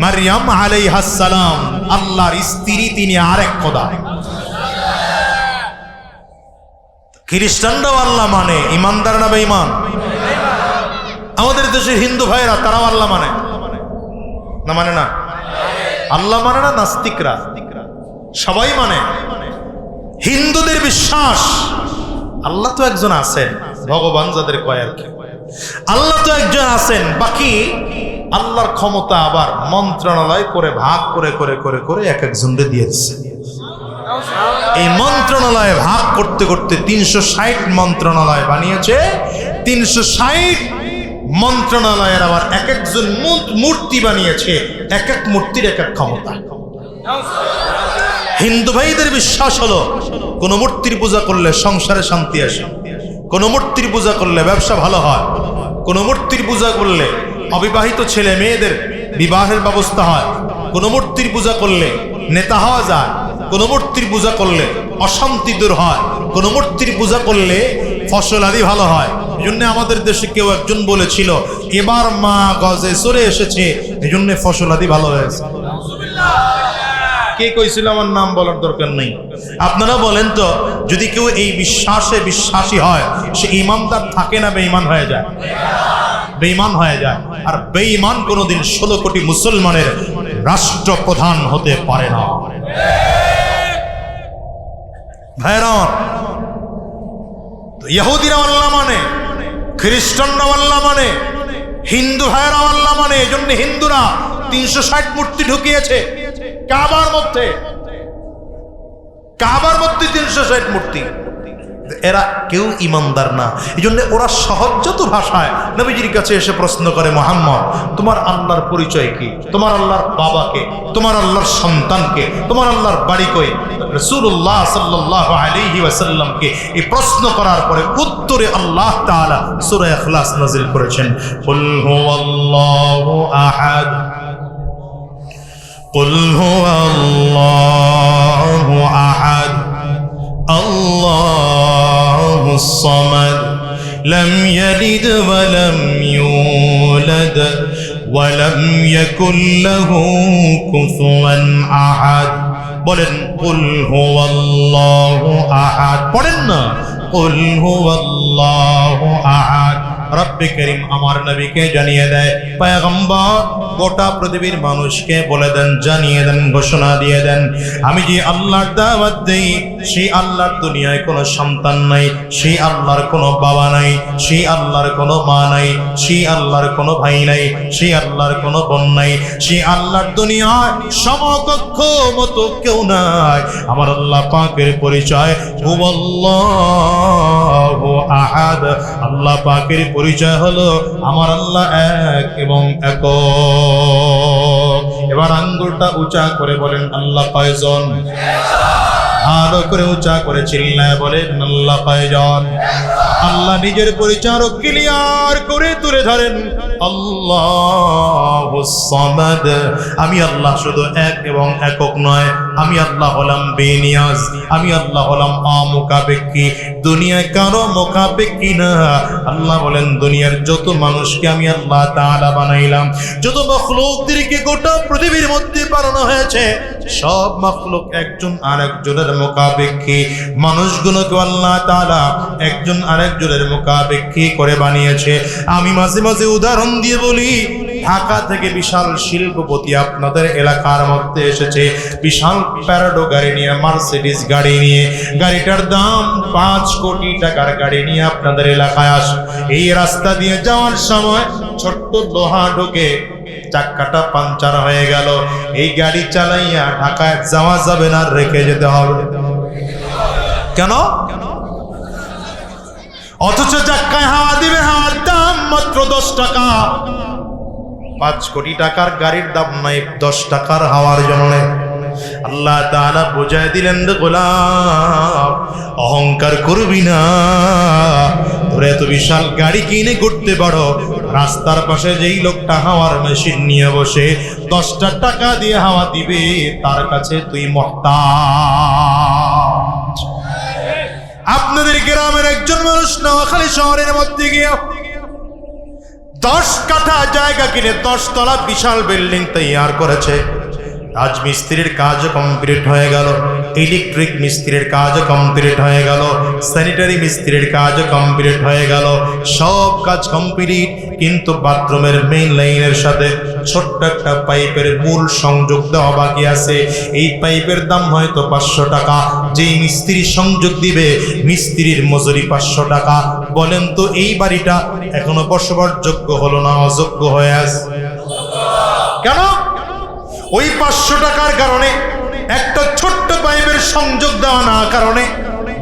[SPEAKER 1] মারইয়াম আলাইহাস সালাম আল্লাহর স্ত্রী, তিনি আরেক খোদা। খ্রিস্টানরাও আল্লাহ মানে, ইমানদার না বেঈমান? আমাদের দেশের হিন্দু ভাইরা তারাও আল্লাহ মানে না? মানে না? আল্লাহ মানে না, নাস্তিকরা সবাই মানে। হিন্দুদের বিশ্বাস আল্লাহ তো একজন আছেন, ভগবান যাদের কয় আর কি, আল্লাহ তো একজন আছেন, বাকি আল্লাহর ক্ষমতা আবার মন্ত্রণালয় করে ভাগ করে করে করে করে এক একজনকে দিয়েছে। এই মন্ত্রণালয় ভাগ করতে করতে 360 মন্ত্রণালয় বানিয়েছে। 360 মন্ত্রণালয়ের আবার এক একজন মূর্তি বানিয়েছে, এক এক মূর্তির এক এক ক্ষমতা। হিন্দু ভাইদের বিশ্বাস হলো কোন মূর্তির পূজা করলে সংসারে শান্তি আসে, কোন মূর্তির পূজা করলে ব্যবসা ভালো হয়, কোন মূর্তির পূজা করলে অবিবাহিত ছেলে মেয়েদের বিবাহের ব্যবস্থা হয়, কোন মূর্তির পূজা করলে নেতা হওয়া যায়, কোন মূর্তির পূজা করলে অশান্তি দূর হয়, কোন মূর্তির পূজা করলে ফসল আদি ভালো হয়। এই জন্য আমাদের দেশে কেউ একজন বলেছিল এবার মা গজে চলে এসেছে, এই জন্য ফসল আদি ভালো হয়েছে। কে কইছিল? আমার নাম বলার দরকার নেই। আপনারা বলেন তো, যদি কেউ এই বিশ্বাসে বিশ্বাসী হয়, সে ইমানদার থাকে না বেঈমান হয়ে যায়? বেঈমান হয়ে যায়। আর বেঈমান কোনোদিন 16 কোটি মুসলমানের রাষ্ট্রপ্রধান হতে পারে না। ভাইরা, ইহুদিরা আল্লাহ মানে, খ্রিস্টানরা আল্লাহ মানে, হিন্দু ভাইরা আল্লাহ মানে। এই জন্য হিন্দুরা 360 মূর্তি ঢুকিয়েছে কাবার মধ্যে। কাবার মধ্যে 360 মূর্তি। এরা কেউ ইমানদার না। এই জন্য ওরা সহজত ভাষায় নবীজির কাছে এসে প্রশ্ন করে, মুহাম্মদ, তোমার আল্লাহর পরিচয় কি? তোমার আল্লাহর বাবাকে, তোমার আল্লাহর সন্তানকে, তোমার আল্লাহর বাড়ি কই? রাসূলুল্লাহ সাল্লাল্লাহু আলাইহি ওয়াসাল্লামকে এই প্রশ্ন করার পরে উত্তরে আল্লাহ তাআলা সূরা ইখলাস নাযিল করেছেন, কুল হুয়াল্লাহু আহাদ, কুল হুয়াল্লাহু আহাদ, আল্লাহুস সামাদ, লাম ইয়ালিদ ওয়া লাম ইউলাদ ওয়া লাম ইয়াকুল লাহু কুফুয়ান আহাদ। বলেন কুল হুয়াল্লাহু আহাদ, পড়েন না, কুল হুয়াল্লাহু আহাদ। রব্বে করিম আমার নবীকে জানিয়ে দেয়, পয়গম্বর গোটা পৃথিবীর মানুষকে বলে দেন, জানিয়ে দেন, ঘোষণা দিয়ে দেন, আমি যে আল্লাহর দাওয়াত দেই, সেই আল্লাহর দুনিয়ায় কোনো সন্তান নাই, সেই আল্লাহর কোনো বাবা নাই, সেই আল্লাহর কোনো মা নাই, সেই আল্লাহর কোনো ভাই নাই, সেই আল্লাহর কোনো বোন নাই, সেই আল্লাহর দুনিয়ায় সমকক্ষ মতো কেউ নাই। আমার আল্লাহ পাকের পরিচয় হুয়াল্লাহু আহাদ। আল্লাহ পাকের পরিচয় হলো আমার আল্লাহ এক এবং একক। এবার আঙ্গুলটা উঁচা করে বলেন আল্লাহ কয়জন? ভালো করে উঁচা করে চিল্লায় বলেন আল্লাহ কয়জন? আল্লাহ নিজের পরিচয় আরো ক্লিয়ার করে তুলে ধরেন, আল্লাহুস সামাদ। আমি আল্লাহ শুধু এক এবং একক নয়, আমি আল্লাহ হলাম বেনিয়াজ, আমি আল্লাহ হলাম অমুখাপেক্ষী, দুনিয়ায় কারো মুখাপেক্ষী না। আল্লাহ বলেন দুনিয়ার যত মানুষকে আমি আল্লাহ তাআলা বানাইলাম, যত মাখলুকদেরকে গোটা পৃথিবীর মধ্যে বানানো হয়েছে, সব মাখলুক একজন আরেকজনের মুখাপেক্ষী। মানুষগুলোকে আল্লাহ তাআলা একজন আরেকজনের মুখাপেক্ষী করে বানিয়েছে। আমি মাঝে মাঝে উদাহরণ দিয়ে বলি, ঢাকা থেকে বিশাল শিল্পপতি আপনাদের এলাকার মধ্যে এসেছে, বিশাল প্যারাডো গাড়ি নিয়ে, মার্সিডিজ গাড়ি নিয়ে, গাড়িটার দাম 5 কোটি টাকার গাড়ি নিয়ে আপনাদের এলাকায় আসে। এই রাস্তা দিয়ে যাওয়ার সময় ছোট্ট লোহা ঢুকে চাক্কাটা পাঞ্চার হয়ে গেল। এই গাড়ি চালাইয়া ঢাকায় যাওয়া যাবে না, রেখে যেতে হবে। কেন? অথচ চাক্কায় হাওয়া দিবে, হাওয়ার দাম মাত্র 10 টাকা। 5 কোটি টাকার গাড়ির দাম নাই 10 টাকার হাওয়ার জন্য। আল্লাহ তাআলা বুঝায় দিলেন, রে গোলাম, অহংকার করবি না। তোরা এত বিশাল গাড়ি কিনে ঘুরতে পারো, রাস্তার পাশে যেই লোকটা হাওয়ার মেশিন নিয়ে বসে 10টা টাকা দিয়ে হাওয়া দিবে, তার কাছে তুই মুহতাজ। আপনাদের গ্রামের একজন মানুষ নোয়াখালী শহরের মধ্যে গিয়ে 10 কাঠা জায়গা কিনে 10 তলা বিশাল বিল্ডিং তৈরি করেছে। রাজমিস্ত্রির কাজ কমপ্লিট হয়ে গেল, ইলেকট্রিক মিস্ত্রির কাজ কমপ্লিট হয়ে গেল, স্যানিটারি মিস্ত্রির কাজ কমপ্লিট হয়ে গেল, সব কাজ কমপ্লিট। কিন্তু বাথরুমের মেইন লাইনের সাথে ছোট্ট একটা পাইপের মূল সংযোগ দেওয়া বাকি আছে। এই পাইপের দাম হয়তো 500 টাকা। যেই মিস্ত্রি সংযোগ দিবে মিস্ত্রির মজুরি 500 টাকা। বলেন তো এই বাড়িটা এখনো বসবাস যোগ্য হলো না অযোগ্য হয়ে আছে? কেন? ওই 500 টাকার কারণে, একটা ছোট্ট পাইপের সংযোগ দেওয়া না কারণে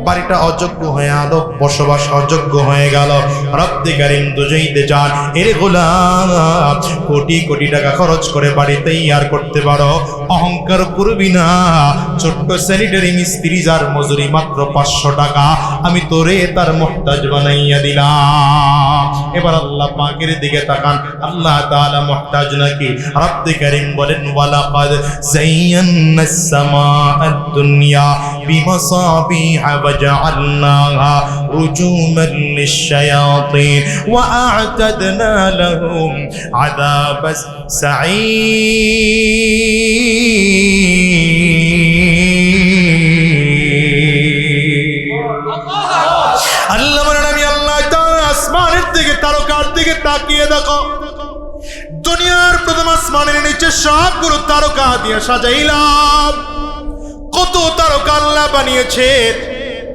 [SPEAKER 1] বাড়িটা অযোগ্য হয়ে আলো, বসবাস অযোগ্য হয়ে গেল। রব্বে কারীম দুজাইতে যান, এরে গোলাম, কোটি কোটি টাকা খরচ করে বাড়ি তৈয়ার করতে পারো, অহংকার করবি না। ছোট্ট স্যানিটারি মিস্ত্রি যার মজুরি মাত্র 500 টাকা, আমি তোরে তার মুহতাজ বানাইয়া দিলাম। এবার আল্লাহ পাকের দিকে তাকান, আল্লাহ তাআলা মুহতাজ নাকি? রব্বে কারীম বলেন, ওয়ালাকাদ যায়্যানাস সামাআদ দুনিয়া বিমাসাবিহা وجعلناها رجوما للشياطين وأعتدنا لهم عذاب السعير। আল্লাহ বলেন, আমি আল্লাহ তাআলা আসমানের দিকে, তারকার দিকে তাকিয়ে দেখো, দুনিয়ার প্রথম আসমানের নিচে সবগুলো তারকা দিয়ে সাজাইলাম। কত তারকা আল্লাহ বানিয়েছে।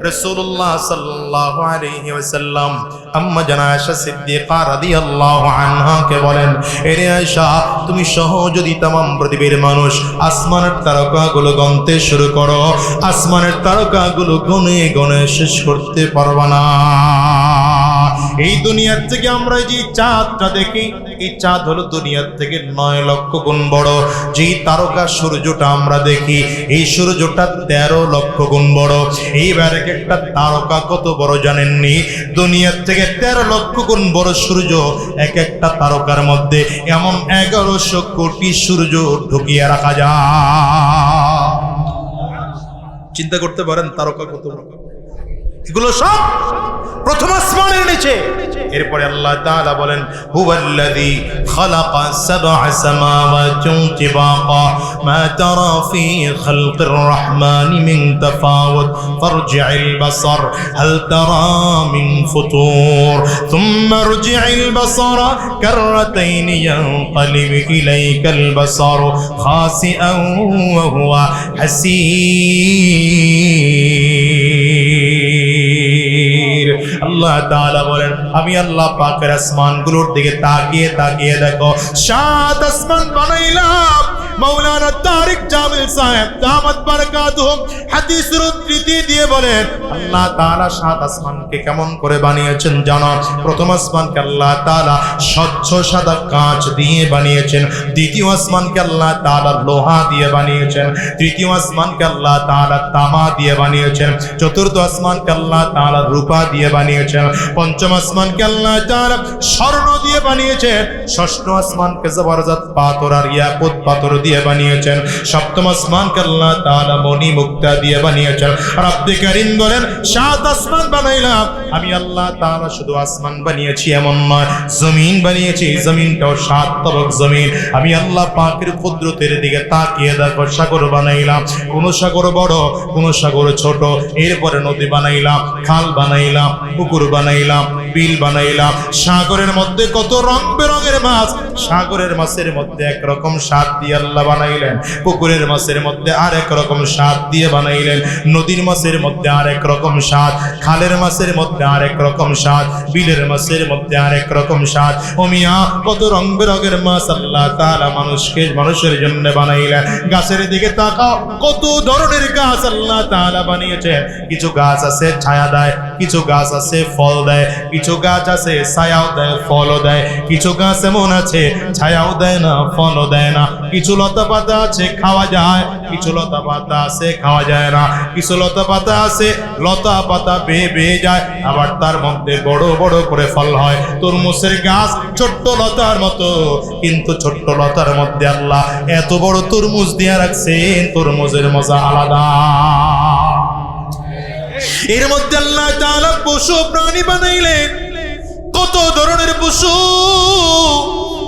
[SPEAKER 1] রাসূলুল্লাহ সাল্লাল্লাহু আলাইহি ওয়াসাল্লাম আম্মা জানা আয়েশা সিদ্দিকা রাদিয়াল্লাহু আনহাকে বলেন, এরে আয়েশা, তুমি সহ যদি तमाम পৃথিবীর মানুষ আসমানের তারকাগুলো গণতে শুরু করো, আসমানের তারকাগুলো গনে গনে শেষ করতে পারবা না। এই দুনিয়ার থেকে আমরা যে চাঁদটা দেখি, এই চাঁদ হলো দুনিয়ার থেকে 9 লক্ষ গুণ বড়। যেই তারকা সূর্যটা আমরা দেখি, এই সূর্যটা 13 লক্ষ গুণ বড়। এইবার এক একটা তারকা কত বড় জানেননি? দুনিয়ার থেকে 13 লক্ষ গুণ বড় সূর্য। এক একটা তারকার মধ্যে এমন 1100 কোটি সূর্য ঢুকিয়ে রাখা যায়। চিন্তা করতে পারেন তারকা কত বড়। এগুলো সব প্রথম আসমানের নিচে। এরপরে আল্লাহ তাআলা বলেন, হুয়াল্লাযী খালাকা সাবআ সামাওয়াতিন তিবাকা মা তারা ফী খালকির রাহমানি মিন তাফাউত ফারজি'ল বাসার হাল তারা মিন ফুতুর থুম্মা রজি'ল বাসারা কাররাতাইন ইয়ানকালিব ইলাইকাল বাসার খাসিআন ওয়া হুয়া হাসীর। আল্লাহ তাআলা বলেন, আমি আল্লাহ পাকের আসমানগুলোর দিকে তাকিয়ে তাকিয়ে দেখো, 7 আসমান বানাইলাম। মাওলানা তারিক জামিল সাহেব দামাত বারাকাতুহুম হাদিসের উদ্ধৃতি দিয়ে বলেন, আল্লাহ তাআলা 7 আসমানকে কেমন করে বানিয়েছেন জানো? প্রথম আসমানকে আল্লাহ তাআলা স্বচ্ছ সাদা কাঁচ দিয়ে বানিয়েছেন। দ্বিতীয় আসমানকে আল্লাহ তাআলা লোহা দিয়ে বানিয়েছেন। তৃতীয় আসমানকে আল্লাহ তাআলা তামা দিয়ে বানিয়েছেন। চতুর্থ আসমানকে আল্লাহ তাআলা রূপা দিয়ে বানিয়েছেন। পঞ্চম আসমানকে আল্লাহ তাআলা স্বর্ণ দিয়ে বানিয়েছেন। ষষ্ঠ আসমানকে জবরদস্ত পাথর আর ইয়াকুত পাথর দিয়ে বানিয়েছেন। সপ্তম আসমানকে আল্লাহ তাআলা মণি মুক্তা দিয়ে বানিয়েছেন। রব্বে কারীম বলেন, 7 আসমান বানাইলাম। আমি আল্লাহ তাআলা শুধু আসমান বানিয়েছি এমন নয়, জমিন বানিয়েছি। জমিনটাও 7 তবক জমিন। আমি আল্লাহ পাকের কুদরতের দিকে তাকিয়ে দেখো, সাগর বানাইলাম। কোন সাগর বড়, কোন সাগর ছোট। এরপরে নদী বানাইলাম, খাল বানাইলাম, পুকুর বানাইলাম, বিল বানাইলাম। সাগরের মধ্যে কত রং বেরঙের মাছ। সাগরের মাছের মধ্যে একরকম স্বাদ দিয়ে আল্লাহ বানাইলেন, পুকুরের মাছের মধ্যে আরেক রকম স্বাদ দিয়ে বানাইলেন, নদীর মাছের মধ্যে আরেক রকম স্বাদ, খালের মাছের মধ্যে আরেক রকম স্বাদ, বিলের মাছের মধ্যে আরেক রকম স্বাদ। ও মিয়া, কত রং বেরঙের মাছ আল্লাহ তাআলা মানুষের জন্য বানাইলেন। গাছের দিকে তাকাও, কত ধরনের গাছ আল্লাহ তাআলা বানিয়েছেন। কিছু গাছ আছে ছায়া দেয়, কিছু গাছ আছে ফল দেয়, কিছু গাছ আছে ছায়াও দেয় ফলও দেয়, কিছু গাছ এমন আছে ছায়াও দেয় না ফলও দেয় না। কিছু লতা পাতা আছে খাওয়া যায়, কিছু লতা পাতা আছে খাওয়া যায় না, কিছু লতা পাতা আছে লতা পাতা বেয়ে বেয়ে যায়, আবার তার মধ্যে বড় বড় করে ফল হয়। তরমুজের গাছ ছোট্ট লতার মতো, কিন্তু ছোট্ট লতার মধ্যে আল্লাহ এত বড় তরমুজ দিয়ে রাখছেন, তরমুজের মজা আলাদা। এর মধ্যে আল্লাহ তাআলা পশু প্রাণী বানাইলেন, কত ধরনের পশু।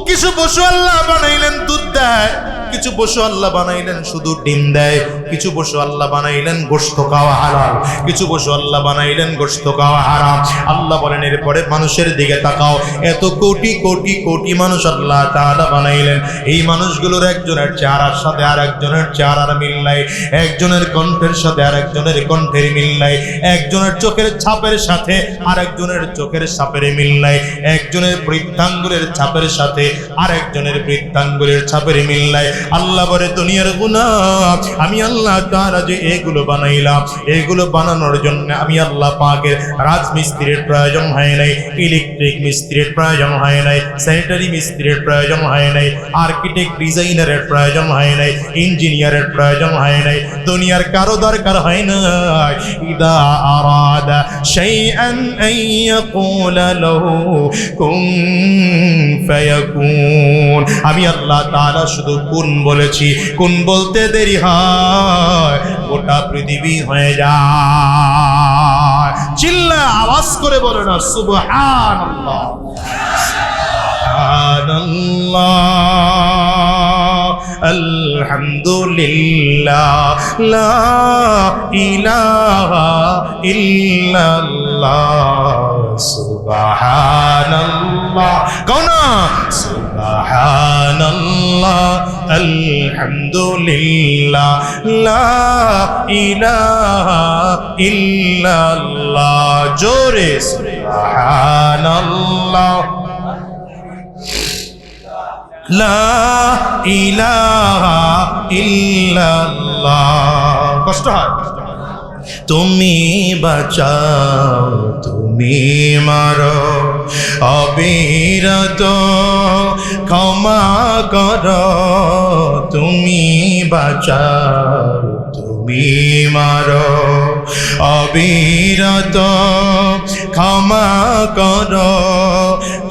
[SPEAKER 1] কিছু পশু আল্লাহ বানাইলেন দুধ দেয়, কিছু পশু আল্লাহ বানাইলেন শুধু ডিম দেয়, কিছু পশু আল্লাহ বানাইলেন গোশত খাওয়া হালাল, কিছু পশু আল্লাহ বানাইলেন গোশত খাওয়া হারাম। আল্লাহ বলেন এরপরে মানুষের দিকে তাকাও, এত কোটি কোটি কোটি মানুষ আল্লাহ তাআলা বানাইলেন, এই মানুষগুলোর একজনের চেহারার সাথে আর একজনের চেহারার মিল নাই, একজনের কণ্ঠের সাথে আর একজনের কণ্ঠের মিল নাই, একজনের চোখের ছাপের সাথে আর একজনের চোখের ছাপের মিল নাই, একজনের বৃদ্ধাঙ্গুলের ছাপের সাথে আর একজনের বৃদ্ধাঙ্গুলের ছাপের মিল নাই। আল্লাহ বলে দুনিয়ার গুনাহ, আমি আল্লাহ তাআলা যে এগুলো বানাইলাম, এগুলো বানানোর জন্য আমি আল্লাহ পাকের রাজমিস্ত্রির প্রয়োজন হয় নাই, ইলেকট্রিক মিস্ত্রির প্রয়োজন হয় নাই, স্যানিটারি মিস্ত্রির প্রয়োজন হয় নাই, আর্কিটেক্ট ডিজাইনারের প্রয়োজন হয় নাই, ইঞ্জিনিয়ারের প্রয়োজন হয় নাই, দুনিয়ার কারো দরকার হয় না। ইদা আরাদা শাইআন আন ইয়াকুলা লাহু কুন ফায়াকুন, আমি আল্লাহ তাআলা শুধু কুন বলেছি, কোন বলতে দেরি হয় গোটা পৃথিবী হয়ে যায়। চিল্লা আওয়াজ করে বলো না সুবহানাল্লাহ, সুবহানাল্লাহ, আলহামদুলিল্লাহ, লা ইলাহা ইল্লাল্লাহ, সুবহানাল্লাহ, কোনা সুবহানাল্লাহ, আলহামদুলিল্লাহ, লা ইলাহা ইল্লাল্লাহ, জোরে সুবহানাল্লাহ, লা ইলাহা ইল্লাল্লাহ। কষ্ট হয়। তুমি বাঁচাও, তুমি মারো, অবিরত ক্ষমা করো, তুমি বাঁচাও, তুমি মারো, অবিরত ক্ষমা করো,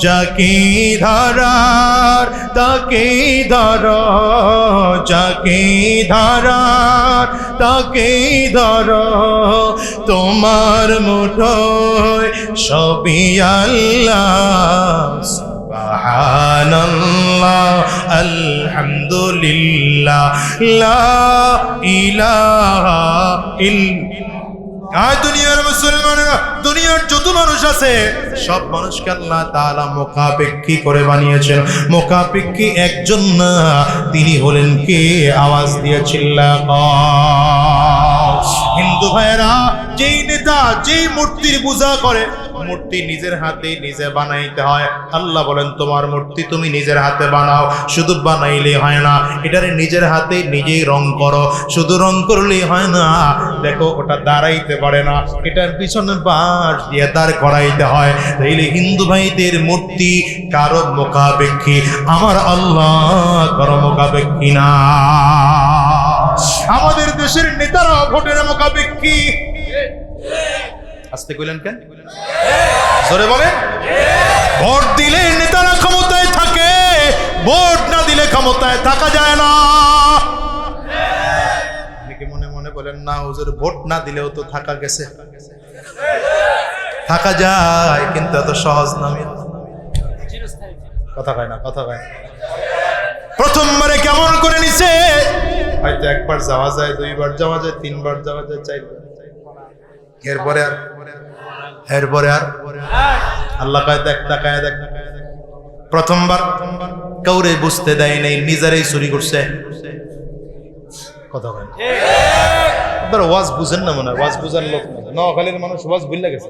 [SPEAKER 1] যাকে ধরার তাকে ধরো, যাকে ধরার তাকে ধরো, তোমার মুঠোয় সবই আল্লাহ, সুবহানাল্লাহ, আলহামদুলিল্লাহ, লা ইলাহা ইল্লাল্লাহ। দুনিয়ার মুসলমানেরা, দুনিয়ার যত মানুষ আছে সব মানুষকে আল্লাহ তাআলা মুখাপেক্ষী করে বানিয়েছেন। মুখাপেক্ষী একজন না, তিনি হলেন কে? আওয়াজ দিয়ে চিল্লাও। হিন্দু ভাইরা, যেই নেতা যেই মূর্তির পূজা করে, মূর্তি নিজের হাতে নিজে বানাইতে হয়। আল্লাহ বলেন তোমার মূর্তি তুমি নিজের হাতে বানাও, শুধু বানাইলে হয় না, এটারে নিজের হাতে নিজেই রং করো, শুধু রং করলেই হয় না, দেখো ওটা দাঁড়াইতে পারে না, এটার পিছনে বাঁশ দিয়ে দাঁড় করাইতে হয়। তাইলে হিন্দু ভাইদের মূর্তি কারো মুখাপেক্ষী, আমার আল্লাহ কারো মুখাপেক্ষী না। আমাদের দেশের নেতারা ভোটের মুখাপেক্ষী। আসতে কইলেন কেন? জোরে বলেন। ভোট দিলে নেতারা ক্ষমতায় থাকে, ভোট না দিলে ক্ষমতায় থাকা যায় না। মনে মনে বলেন না হুজুর, ভোট না দিলেও তো থাকা গেছে। থাকা যায়, কিন্তু এত সহজ না। কথা কয় না, কথা কয় না। প্রথমবারে কেমন করে নিছে? হয়তো একবার যাওয়া যায়, দুইবার যাওয়া যায়, তিনবার যাওয়া যায়, চারবার, এরপরে আর আল্লাহ কয় দেখ, তাকায় দেখ। প্রথমবার কাউরে বুঝতে দেয় নাই, নিজেরাই চুরি করছে। কথা কয় না। আপনারা ওয়াজ বুঝেন না মনে হয়, ওয়াজ বুঝার লোক না। নোয়াখালীর মানুষ ওয়াজ ভুলে গেছে।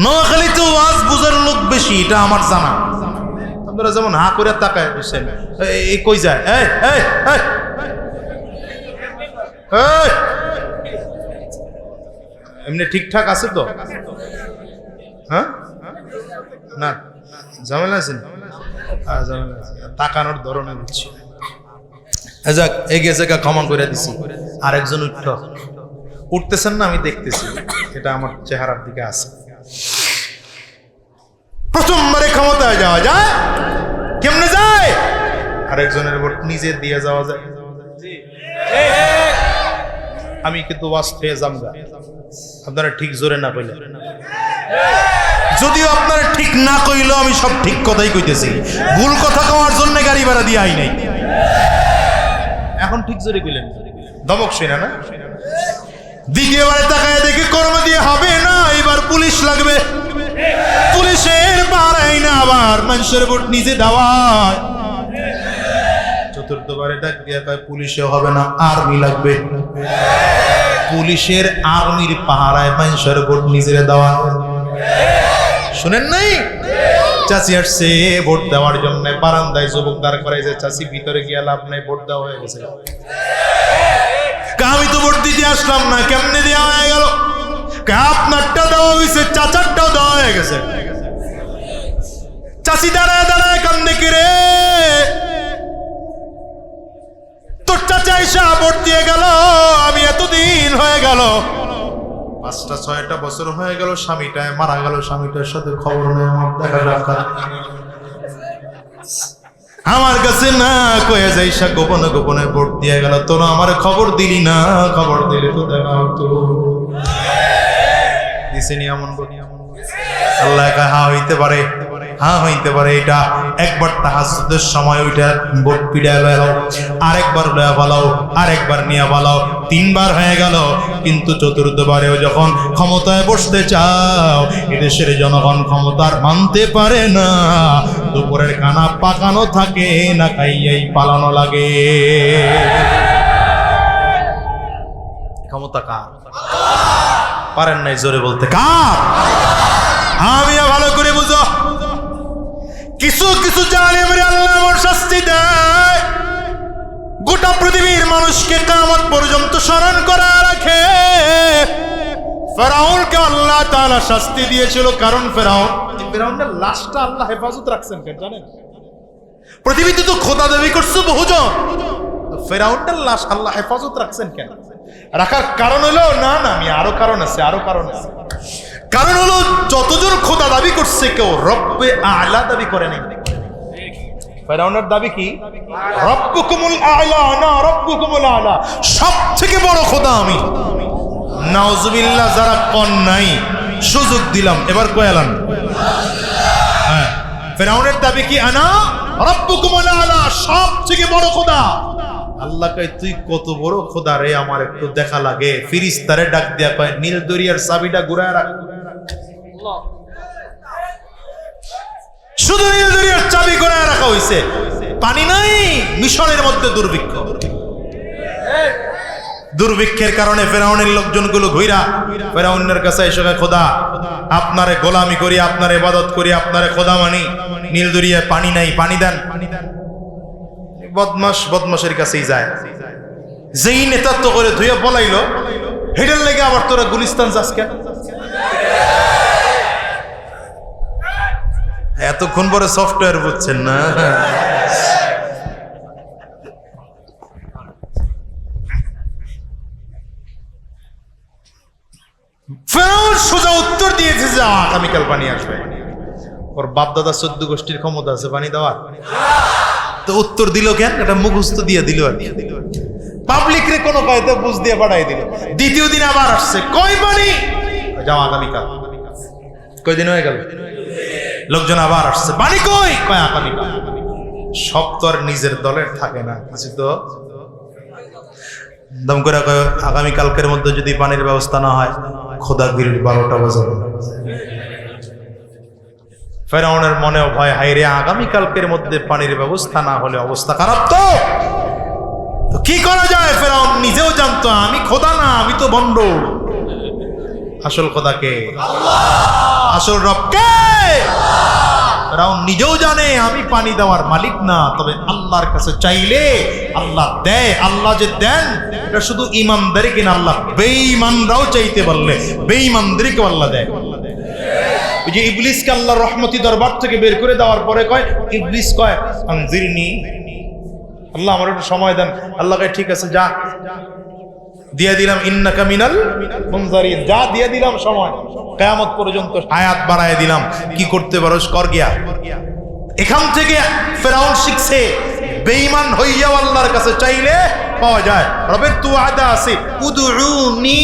[SPEAKER 1] নোয়াখালীতে ওয়াজ বুঝার লোক বেশি, এটা আমার জানা। আপনারা যেমন হা করে তাকায় বুঝছেন, এই কই যায়, এই এই এই এই এমনি ঠিকঠাক আছে তো? হ্যাঁ না, ঝামেলা আছে, তাকানোর ধরনে বুঝছি। যাক এগিয়ে জায়গা ক্ষমা করে দিছি। আরেকজন উঠতেছেন না, আমি দেখতেছি, এটা আমার চেহারার দিকে আছে। প্রথমবারে ক্ষমতায় যাওয়া যায়, কেমনে যায়? আরেকজনের ভোট নিজে দিয়ে যাওয়া যায়। আমি কিন্তু বাস্তবে জামগা, আপনারা ঠিক জোরে না কইলে, যদিও আপনারা ঠিক না কইলেও আমি সব ঠিক কথাই কইতেছি। ভুল কথা কওয়ার জন্য গাড়ি ভাড়া দিয়ে আই নাই। এখন ঠিক জোরে কইলেন, দমক শুনে না। দ্বিতীয়বারে তাকায় দেখে কর্ম দিয়ে হবে না, এবার পুলিশ লাগবে। পুলিশের পাড়াই না, আবার মানুষের ভোট নিজে দেওয়ায়। চতুর্থবারে ডাক দিয়ে কয় পুলিশে হবে না, আর্মি লাগবে। পুলিশের আর্মির পাহারায় মানুষের ভোট নিজের দেওয়া। শুনেন নাই? চাচি আসছে ভোট দেওয়ার জন্য, বারান্দায় যুবক দাঁড় করাইছে। চাচি ভিতরে গিয়ে লাভ নাই, ভোট দেওয়া হয়ে গেছে। আমি তো ভোট দিতে আসলাম না, কেমনে দেওয়া হয়ে গেল? আপনারটা দেওয়া হয়েছে, চাচারটাও দেওয়া হয়ে গেছে। চাচি দাঁড়ায় দাঁড়ায় কান্দে, কি রে তোর চাচা এসা ভোট দিয়ে গেল, আমি এতদিন হয়ে গেল, 5-6টা বছর হয়ে গেল, স্বামীটায় মারা গেল, স্বামীটার সাথে খবর নেই আমার, দেখা রাখা আমার কাছে না কয়ে যাই, গোপনে গোপনে ভোট দিয়ে গেল। তোরা আমার খবর দিলি না, খবর দিলে তো দেখা হতো। দিছেনি এমন আল্লাহ হ্যাঁ হইতে পারে, হ্যাঁ হইতে পারে। এটা একবার তাহাজ্জুদের সময় ওইটা ভোট পিড়ায় গেল, আরেকবার লয়া পালাও, আরেকবার নিয়ে পালাও, 3বার হয়ে গেল। কিন্তু চতুর্থবারেও যখন ক্ষমতায় বসতে চাও, এদেশের জনগণ ক্ষমতার মানতে পারে না। দুপুরের খানা পাকানো থাকে না, খাইয়াই পালানো লাগে। ক্ষমতা কার? পারেন নাই জোরে বলতে, কার? আমি ভালো করে বুঝো। কিছু কিছু জালেমের আল্লাহ আমার শাস্তি দেয়, গোটা পৃথিবীর মানুষকে কিয়ামত পর্যন্ত স্মরণ করা রাখে। ফেরাউনকে আল্লাহ তাআলা শাস্তি দিয়েছিল, কারণ ফেরাউনের লাশটা আল্লাহ হেফাজত রাখছেন কেন জানেন? পৃথিবীতে তো খোদা দাবি করছে বহুজন, ফেরাউনের লাশ আল্লাহ হেফাজত রাখছেন কেন? রাখার কারণ হলো, না আমি আরো কারণ আছে, আরো কারণ আছে। কারণ হলো, যতজন খোদা দাবি করছে, কেউ রব্বে আ'লা দাবি করে নাই। ফেরাউনের দাবি কি? রব্বুকুমুল আ'লা, না রব্বুকুমুল আ'লা, সবথেকে বড় খোদা আমি। নাউজুবিল্লাহ, যারা কোন নাই সুযোগ দিলাম, এবার কয়ালান। হ্যাঁ, ফেরাউনের দাবি কি? আনা রব্বুকুমুল আ'লা, সবথেকে বড় খোদা। আল্লাহ কয়, তুই কত বড় খোদা রে, আমার একটু দেখা লাগে। ফেরেশতারে ডাক দিয়া কয়, নীল দরিয়ার চাবিটা ঘুরায় রাখ। শুধু নীল দরিয়ার চাবি ঘুরায় রাখা হইছে, পানি নাই। মিশরের মধ্যে দুর্ভিক্ষ, দুর্ভিক্ষের কারণে ফেরাউনের লোকজনগুলো ঘুরা ফেরাউনের কাছে এসে, খোদা আপনারে গোলামি করি, আপনার ইবাদত করি, আপনারে খোদা মানি, নীল দরিয়ায় পানি নাই, পানি দেন। বদমাশের কাছেই যায়। যেই নেতৃত্ব করে ধুয়ে বলাইলো, হেডের লেগে আবার তোরা গুলিস্তান যাস কেন? এতক্ষণ পরে সফটওয়্যার বুঝছেন না? ফেরাউন সোজা উত্তর দিয়েছে যে আগামীকাল পানি আসবে। ওর বাপ দাদা 14 গোষ্ঠীর ক্ষমতা আছে পানি দেওয়ার, তো উত্তর দিল কেন? এটা মুখস্থ দিয়ে দিল, আর পাবলিক রে কোনো কায়দা বুঝ দিয়ে পাঠাই দিল। দ্বিতীয় দিন আবার আসছে, কই পানি? যাও আগামীকাল। কয়দিন হয়ে গেল? লোকজন আবার আসছে, পানি কই? কয় আগামীকাল। সব তো আর নিজের দলের থাকে না, কিছু তো দম করে কয় আগামীকালকের মধ্যে যদি পানির ব্যবস্থা না হয়, খোদাগিরির 12টা বাজাবে। ফেরাউনের মনেও ভয়, হায়রে আগামীকালকের মধ্যে পানির ব্যবস্থা না হলে অবস্থা খারাপ। তো কি করা যায়? ফেরাউন নিজেও জানতো আমি খোদা না, আমি তো বন্ড। আসল খোদাকে, আসল রবকে ফেরাউন নিজেও জানে আমি পানি দেওয়ার মালিক না, তবে আল্লাহর কাছে চাইলে আল্লাহ দেয়। আল্লাহ যে দেন এটা শুধু ইমানদারকে না, আল্লাহ বেঈমানরাও চাইতে পারলে বেঈমানদেরকে আল্লাহ দেয়। ওই যে ইবলিসকে আল্লাহর রহমতি দরবার থেকে বের করে দেওয়ার পরে কয়, ইবলিস কয় আনজিরনি আল্লাহ আমার একটু সময় দেন। আল্লাহকে ঠিক আছে যা দিয়ে দিলাম, ইন্নাকা মিনাল মুনজারিন, যা দিয়ে দিলাম সময়, কিয়ামত পর্যন্ত হায়াত বাড়ায় দিলাম, কি করতে পারোস কর গিয়া। এখান থেকে ফেরাউন শিখছে বেঈমান হইয়াও আল্লাহর কাছে চাইলে পাওয়া যায়। রবের তো ওয়াদা আছে, উদউনি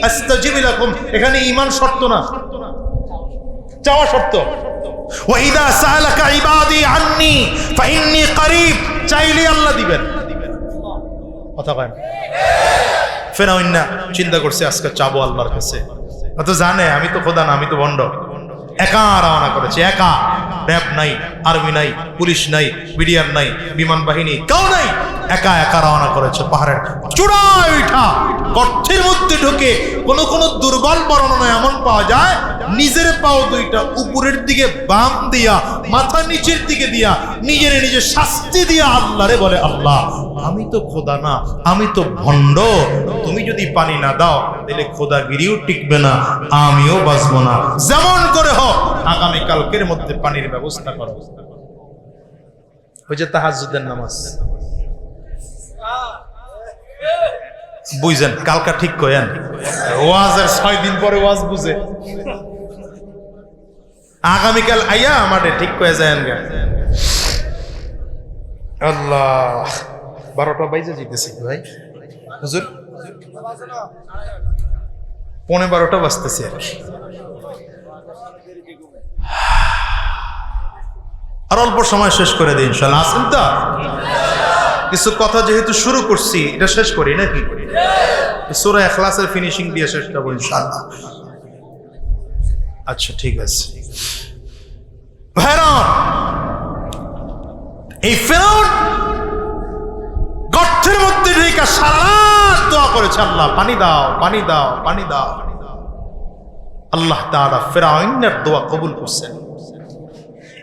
[SPEAKER 1] আস্তাজিব লাকুম, এখানে ঈমান শর্ত না, চাওয়া শর্ত। ওয়া ইযা সাআলাকা ইবাদি আন্নী ফাইন্নী করিব, চাইলে আল্লাহ দিবেন। কথা কয় না? ফেরাউন না চিন্তা করছে আজকে চাবো আল্লাহর কাছে, অত জানে আমি তো খোদা না, আমি তো ভণ্ড। একা রওনা করেছে, একা, র্যাব নাই, আর্মি নাই, পুলিশ নাই, বিডিআর নাই, বিমান বাহিনী কেউ নাই, একা একা রওনা করেছে পাহাড়ের চূড়ায় উঠা, গর্তের মধ্যে ঢুকে। কোন কোন দুর্বল বর্ণনায় এমন পাওয়া যায় নিজের পাও দুইটা উপরের দিকে বাম দিয়া, মাথা নিচের দিকে দিয়া, নিজের নিজে শাস্তি দিয়া আল্লাহরে বলে, আল্লাহ আমি তো খোদা না, আমি তো ভণ্ড, তুমি যদি পানি না দাও তাহলে খোদাগিরিও টিকবে না, আমিও বাঁচবো না, যেমন করে হোক আগামী কালকের মধ্যে পানির ব্যবস্থা করো। ওই যে তাহাজ্জুদের নামাজ বুঝছেন, কালকা ঠিক কয়েন, ওয়াজের 6 দিন পরে ওয়াজ বুঝে, আগামীকাল আইয়া আমারে ঠিক কয়ে যায়। আল্লাহ 12টা বাজে যেতেছে ভাই, হুজুর 11:15 বাজতেছে আর কি। আর অল্প সময় শেষ করে দিই ইনশাআল্লাহ। আসেন তো, কিছু কথা যেহেতু শুরু করছি এটা শেষ করি নাকি? সূরা ইখলাসের ফিনিশিং দিয়ে শেষ করব ইনশাআল্লাহ। আচ্ছা ঠিক আছে ভাইরা, এই ফেরাউন গর্তের মধ্যে ঢেকে সারা রাত দোয়া করেছে, আল্লাহ পানি দাও, পানি দাও, পানি দাও। আল্লাহ তাআলা ফেরাউনের দোয়া কবুল করছেন।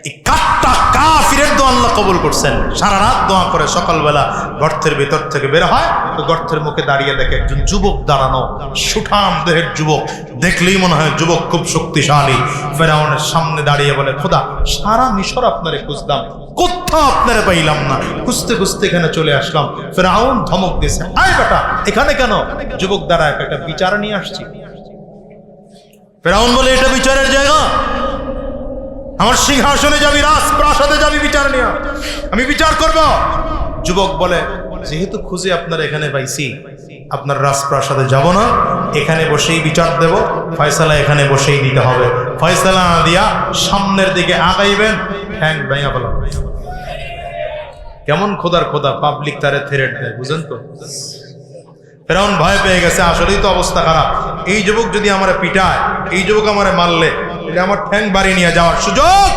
[SPEAKER 1] এই কাট্টা কাফিরের দোয়া আল্লাহ কবুল করছেন। সারা রাত দোয়া করে সকালবেলা গর্তের ভিতর থেকে বের হয়, তো গর্তের মুখে দাঁড়িয়ে দেখে একজন যুবক দাঁড়ানো, সুঠাম দেহের যুবক, দেখলেই মনে হয় যুবক খুব শক্তিশালী। ফেরাউনের সামনে দাঁড়িয়ে বলে, খোদা সারা মিশর আপনারে খুঁজলাম, কোথাও আপনারে পাইলাম না, খুঁজতে খুঁজতে এখানে চলে আসলাম। ফেরাউন ধমক দিয়েছে, আয় বেটা এখানে কেন? যুবক দাঁড়ায়, একটা বিচার নিয়ে আসছি। ফেরাউন বলে, এটা বিচারের জায়গা? আমার সিংহাসনে যাবি, রাজপ্রাসাদে যাবি বিচার নিয়ে, আমি বিচার করব। যুবক বলে, যেহেতু খুঁজে আপনার এখানে পাইছি, আপনার রাজপ্রাসাদে যাব না, এখানে বসেই বিচার দেব, ফয়সালা এখানে বসেই দিতে হবে। ফয়সালা না দিয়া সামনের দিকে আগাইবেন, ঠ্যাং ভাঙা ফেলা। কেমন খোদার খোদা, পাবলিক তারে থ্রেট দেয়, বুঝেন তো? ফেরাউন ভয় পেয়ে গেছে, আসলেই তো অবস্থা খারাপ। এই যুবক যদি আমারে পিটায়, এই যুবক আমারে মারলে, আমার ঠ্যাং বাড়ি নিয়ে যাওয়ার সুযোগ।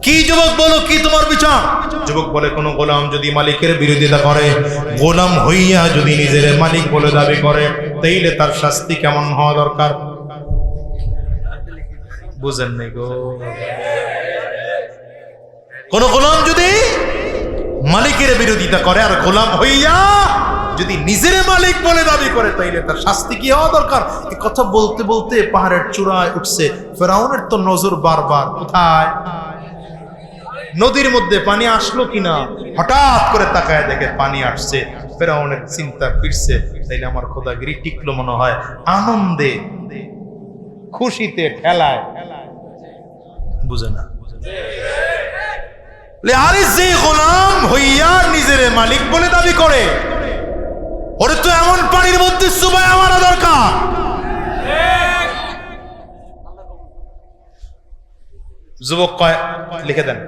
[SPEAKER 1] কি যুবক বলো, কি তোমার বিচার? যুবক বলে, কোন গোলাম যদি মালিকের বিরোধিতা করে, গোলাম হইয়া যদি নিজের মালিক বলে দাবি করে, তাইলে তার শাস্তি কেমন হওয়া দরকার? বুঝেন নাই গো? কোন গোলাম যদি মালিকের বিরোধিতা করে আর গোলাম হইয়া যদি নিজের মালিক বলে দাবি করে, তাইলে তার শাস্তি কি হওয়া দরকার? এই কথা বলতে বলতে পাহাড়ের চূড়ায় উঠছে। ফেরাউনের তো নজর বারবার কোথায়? নদীর মধ্যে পানি আসলো কিনা। হঠাৎ করে তাকায় দেখে পানি আসছে। ফেরাউনের চিন্তা ফিরছে, তাইলে আমার খোদাগিরি টিকলো মনে হয়। আনন্দে খুশিতে ঠেলায়, বুঝে না। আরে যে গোলাম হইয়া নিজের মালিক বলে দাবি করে, ওরে তো এমন পানির মধ্যে চুবায় মারা দরকার। যুবক কয়, লিখে দেন।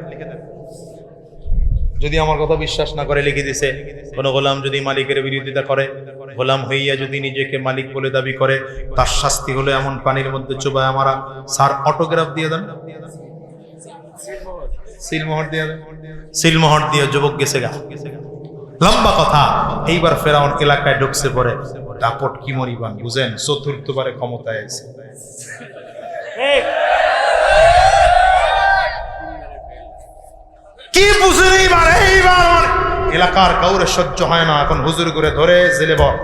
[SPEAKER 1] যদি আমার কথা বিশ্বাস না করে লিখে দিছে, কোন গোলাম যদি মালিকের বিরোধিতা করে, গোলাম হইয়া যদি নিজেকে মালিক বলে দাবি করে, তার শাস্তি হলো এমন পানির মধ্যে চুবায় মারা। স্যার অটোগ্রাফ দিয়ে দেন, সিলমোহর দিয়ে দেন। সিলমোহর দিয়ে যুবক গেছে গা। লম্বা কথা। এইবার ফেরাউন এলাকায় ঢুকছে, পরে দাপট কি মরিবান, বুঝেন? চতুর্থবারে ক্ষমতায় আছে। কি বুঝেন? এইবার এলাকার কাউরে সহ্য হয় না। এখন হুজুর করে ধরে জেলে বল,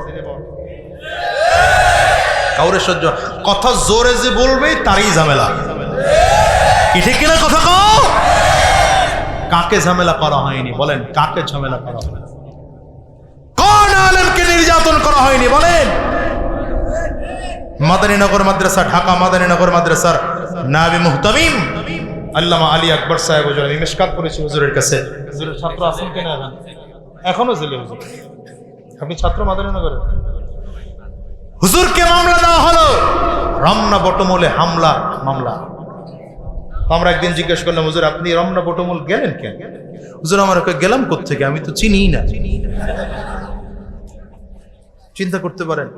[SPEAKER 1] কাউরে সহ্য। কথা জোরে যে বলবে তারই ঝামেলা, কি ঠিক কিনা কথা কও? কাকে ঝামেলা করা হয়নি বলেন? কাকে ঝামেলা করা হয়নি? কোন আলেমকে নির্যাতন করা হয়নি বলেন? মাদানীনগর মাদ্রাসা, ঢাকা মাদানীনগর মাদ্রাসার নায়েবে মুহতামিম আল্লামা আলী আকবর সাহেব হুজুর, আমি মিশকাত করেছি হুজুরের কাছে। হুজুরের ছাত্র আছেন কিনা? এখনো জেলে হুজুর। আপনি ছাত্র মাদানীনগরের? হুজুরকে মামলা দেওয়া হলো, রমনা বটমূলে হামলা মামলা। আমরা একদিন জিজ্ঞেস করলাম, হুজুর আপনি রমনা বটমূল গেলেন কেন? হুজুর আমার গেলাম কোত্থেকে, আমি তো চিনিই না। চিন্তা করতে পারেন?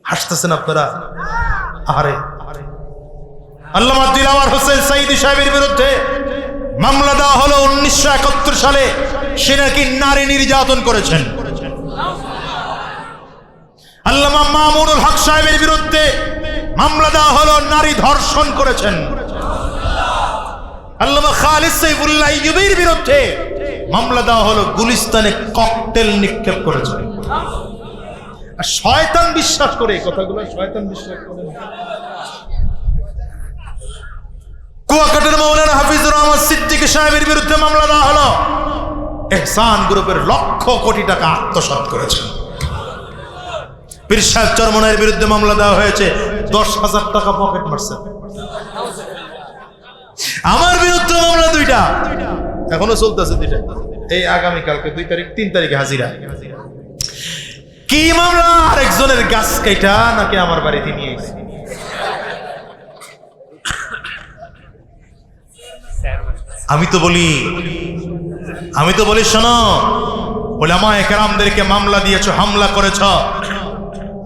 [SPEAKER 1] হাসতেছেন আপনারা। আরে আল্লামা দিলাওয়ার হোসেন সাইদি সাহেবের বিরুদ্ধে মামলা দেওয়া হলো 1971 সালে। সে নাকি নারী নির্যাতন করেছেন। আল্লামা মামুনুল হক সাহেবের বিরুদ্ধে মামলা দেওয়া হলো নারী ধর্ষণ করেছেন। আল্লামা খালিদ সাইফুল্লাহ আইয়ুবীর বিরুদ্ধে মামলা দেওয়া হলো গুলিস্তানে ককটেল নিক্ষেপ করেছেন। আর শয়তান বিশ্বাস করে এই কথাগুলো, শয়তান বিশ্বাস করে। কুয়াকাটার মাওলানা হাফিজুর রহমান সিদ্দিকী সাহেবের বিরুদ্ধে মামলা দেওয়া হলো। ইহসান গ্রুপের লক্ষ কোটি টাকা আত্মসাৎ করেছেন। পীর সাহেব চরমনাইয়ের বিরুদ্ধে মামলা দেওয়া হয়েছে, 10,000 টাকা পকেট মারছে। আমার বিরুদ্ধে মামলা 2টা, এখনো চলতেছে 2টা। এই আগামীকালকে 2 তারিখ 3 তারিখে হাজিরা। কি মামলা? আরেকজনের গাছ কাটা নাকি আমার বাড়িতে নিয়ে এসে। আমি তো বলি শোনো, উলামায়ে কেরামদেরকে মামলা দিয়েছো, হামলা করেছ।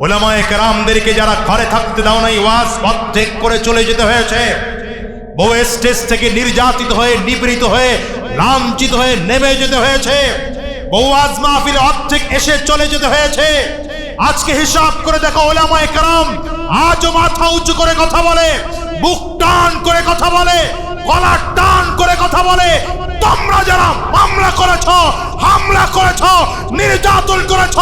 [SPEAKER 1] উলামায়ে কেরামদেরকে যারা ঘরে থাকতে দাও নাই, ওয়াজ অর্ধেক করে চলে যেতে হয়েছে। বহু স্টেজ থেকে নির্যাতিত হয়ে, নিপীড়িত হয়ে, লাঞ্ছিত হয়ে নেমে যেতে হয়েছে। বহু ওয়াজ মাহফিলে অর্ধেক এসে চলে যেতে হয়েছে। আজকে হিসাব করে দেখো, উলামায়ে কেরাম আজও মাথা উঁচু করে কথা বলে, বুক টান করে কথা বলে, গলা টান করে কথা বলে। তোমরা যারা মামলা করেছ, হামলা করেছ, নির্যাতন করেছ,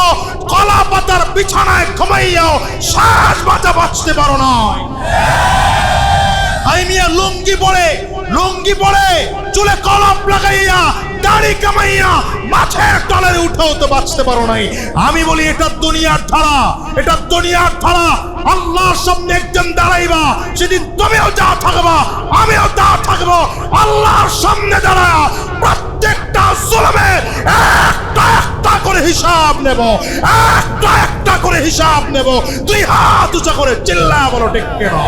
[SPEAKER 1] কলা পাতার বিছানায় ঘুমাইয়াও শ্বাস বাঁচা বাঁচতে পারো না। আইমিয়া লুঙ্গি পরে চুলে কলপ লাগাইয়া, দাড়ি কামাইয়া মাছের তলায় উঠেও তো বাঁচতে পারো নাই। আমি বলি এটা দুনিয়ার ধারা, এটা দুনিয়ার ধারা। আল্লাহর সামনে একজন দাঁড়াইবা, সেদিন তুমিও যা থাকবা, আমিও তা থাকবো। আল্লাহর সামনে দাঁড়ায় প্রত্যেকটা জুলুমের একটা একটা করে হিসাব নেব, একটা একটা করে হিসাব নেব। 2 হাত উঁচা করে চিল্লায়া বলো ঠিক কিনা?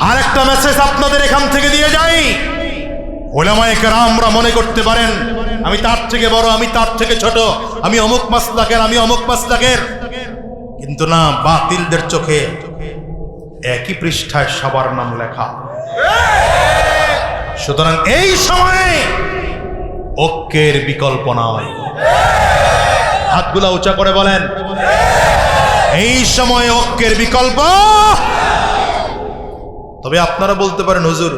[SPEAKER 1] আরেকটা মেসেজ আপনাদের এখান থেকে দিয়ে যাই। উলামায়ে কেরামরা মনে করতে পারেন আমি তার থেকে বড়, আমি তার থেকে ছোট, আমি অমুক মাসলাকের, আমি অমুক মাসলাকের। কিন্তু না, বাতিলদের চোখে একই পৃষ্ঠায় সবার নাম লেখা। সুতরাং এই সময়ে ঐক্যের বিকল্প নয়। হাতগুলা উঁচা করে বলেন, এই সময়ে ঐক্যের বিকল্প। তবে আপনারা বলতে পারেন, হুজুর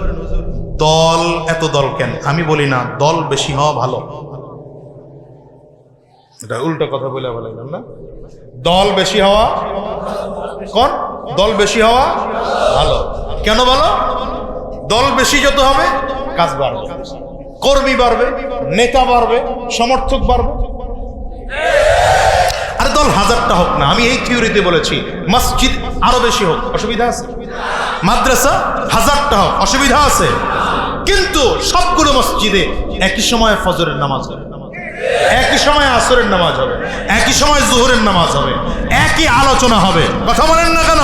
[SPEAKER 1] দল এত দল কেন? আমি বলি না, দল বেশি হওয়া ভালো। এটা উল্টো কথা বলে বললাম না। দল বেশি হওয়া কোন? দল বেশি হওয়া ভালো। কেন ভালো? দল বেশি যত হবে কাজ বাড়বে, কর্মী বাড়বে, নেতা বাড়বে, সমর্থক বাড়বে। আর দল 1000টা হোক না, আমি এই থিওরিতে বলেছি। মসজিদ আরো বেশি হোক, অসুবিধা আছে? মাদ্রাসা 1000টা হোক, অসুবিধা আছে? কিন্তু সবগুলো মসজিদে একই সময় ফজরের নামাজ হবে, একই সময় আসরের নামাজ হবে, একই সময় জোহরের নামাজ হবে, একই আলোচনা হবে। কথা বলেন না কেন?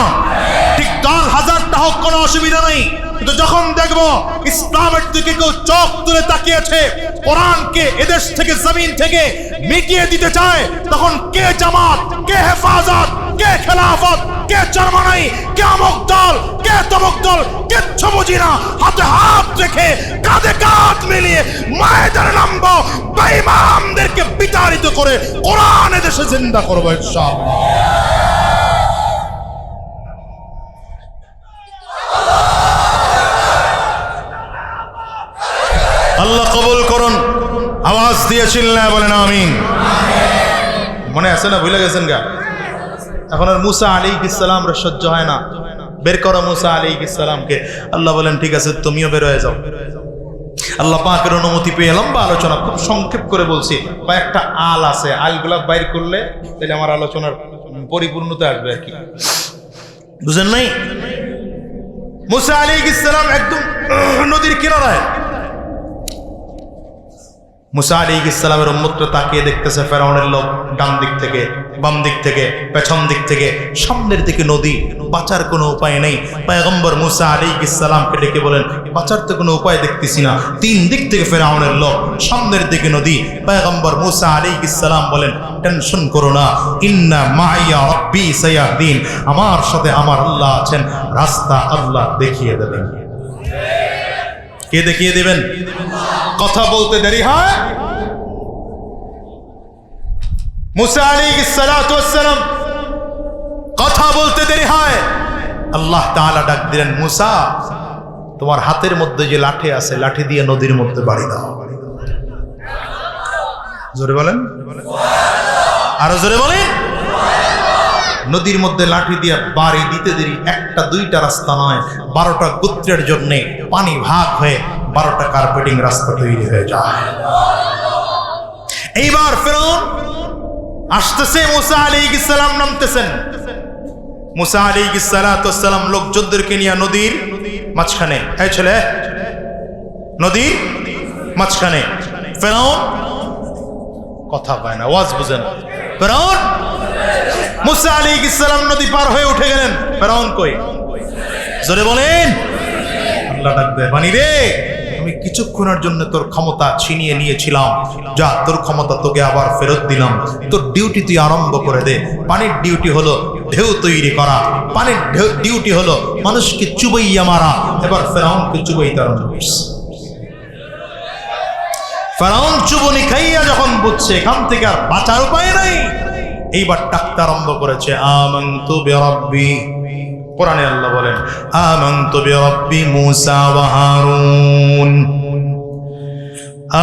[SPEAKER 1] ঠিক দল 1000টা হোক, কোনো অসুবিধা নেই। কিন্তু যখন দেখবো ইসলামের দিকে কেউ চোখ তুলে তাকিয়েছে, কোরআনকে এদেশ থেকে, জমিন থেকে মিটিয়ে দিতে চায়, তখন কে জামাত, কে হেফাজত, কে খেলাফত, কে চরমনাই, কে অমুক দল, কে তমুক দল, কিচ্ছু বুঝি না। হাতে হাত রেখে, কাঁধে কাঁধ মিলিয়ে ময়দানে নামবো, বেঈমানদেরকে বিতাড়িত করে কোরআন এদেশে জিন্দা করবো ইনশাআল্লাহ। আল্লাহ কবুল করুন। আওয়াজ দিয়ে চিল্লায় বলেন আমিন। মনে আছে না, ভুলে গেছেন গা? এখন আর মুসা আলাইহিস সালাম রে সহ্য হয় না, বের করো মুসা আলাইহিস সালামকে। আল্লাহ বলেন ঠিক আছে, তুমিও বের হয়ে যাও। আল্লাহ পাকের অনুমতি পেয়ে লম্বা আলোচনা, খুব সংক্ষেপ করে বলছি, কয়েকটা আল আছে, আলগুলা বাইর করলে তাহলে আমার আলোচনার পরিপূর্ণতা আসবে আর কি, বুঝেন নাই? মুসা আলাইহিস সালাম একদম নদীর কিনারায়। মুসা আলাইহিস সালামের উম্মতরা তাকিয়ে দেখতেছে, ফেরাউনের লোক ডান দিক থেকে, বাম দিক থেকে, পেছন দিক থেকে, সামনের দিকে নদী, বাঁচার কোনো উপায় নেই। পয়গম্বর মুসা আলাইহিস সালামকে ডেকে বলেন, বাঁচার তো কোনো উপায় দেখতেছি না, তিন দিক থেকে ফেরাউনের লোক, সামনের দিকে নদী। পয়গম্বর মুসা আলাইহিস সালাম বলেন, টেনশন করো না, ইন্না মাইয়া রাব্বি সায়াহদিন, আমার সাথে আমার আল্লাহ আছেন, রাস্তা আল্লাহ দেখিয়ে দেবেন। কে দেখিয়ে দেবেন? কথা বলতে দেরি হয়। মুসা আলাইহিস সালাতু ওয়াস সালাম কথা বলতে দেরি হয়। আল্লাহ তাআলা ডাক দিলেন, মুসা তোমার হাতের মধ্যে যে লাঠি আছে, লাঠি দিয়ে নদীর মধ্যে বাড়ি দাও। জোরে বলেন, আরো জোরে বলেন। নদীর মধ্যে লাঠি দিয়ে বাড়ি দিতে দেরি, একটা দুইটা রাস্তা নয়, 12টা গোত্রের জন্য পানি ভাগ হয়ে 12টা কার্পেটিং রাস্তা তৈরি হয়ে যায়। এইবার ফেরাউন আসতেছে, মুসা আলাইহিস সালাম নামতেছেন। মুসা আলাইহিস সালাতু ওয়াস সালাম লোকজনদেরকে নিয়ে নদীর মাঝখানে, এই ছেলে, নদীর মাঝখানে। ফেরাউন কথা পায় না, ওয়াজ বুঝেন। ফেরাউন, মুসা আলাইহিস সালাম নদী পার হয়ে উঠে গেলেন, ফেরাউন কই? জোরে বলেন। আল্লাহ ডাক দেয়, বানি রে, আমি কিছুক্ষণের জন্য তোর ক্ষমতা ছিনিয়ে নিয়েছিলাম, যা তোর ক্ষমতা তোকে আবার ফেরত দিলাম, তোর ডিউটি তুই আরম্ভ করে দে। পানির ডিউটি হলো ঢেউ তৈরি করা, পানির ডিউটি হলো মানুষকে চুবাইয়া মারা। এবার ফেরাউনকে চুবাইতে আরম্ভ করছে। ফেরাউন চুবনি খাইয়া যখন বুঝছে এখান থেকে আর বাঁচার উপায় নাই, এইবার ডাকতে আরম্ভ করেছে, আমানতু বিরাব্বি। কোরআনে আল্লাহ বলেন, আমানতু বিরাব্বি মুসা ওয়া হারুন,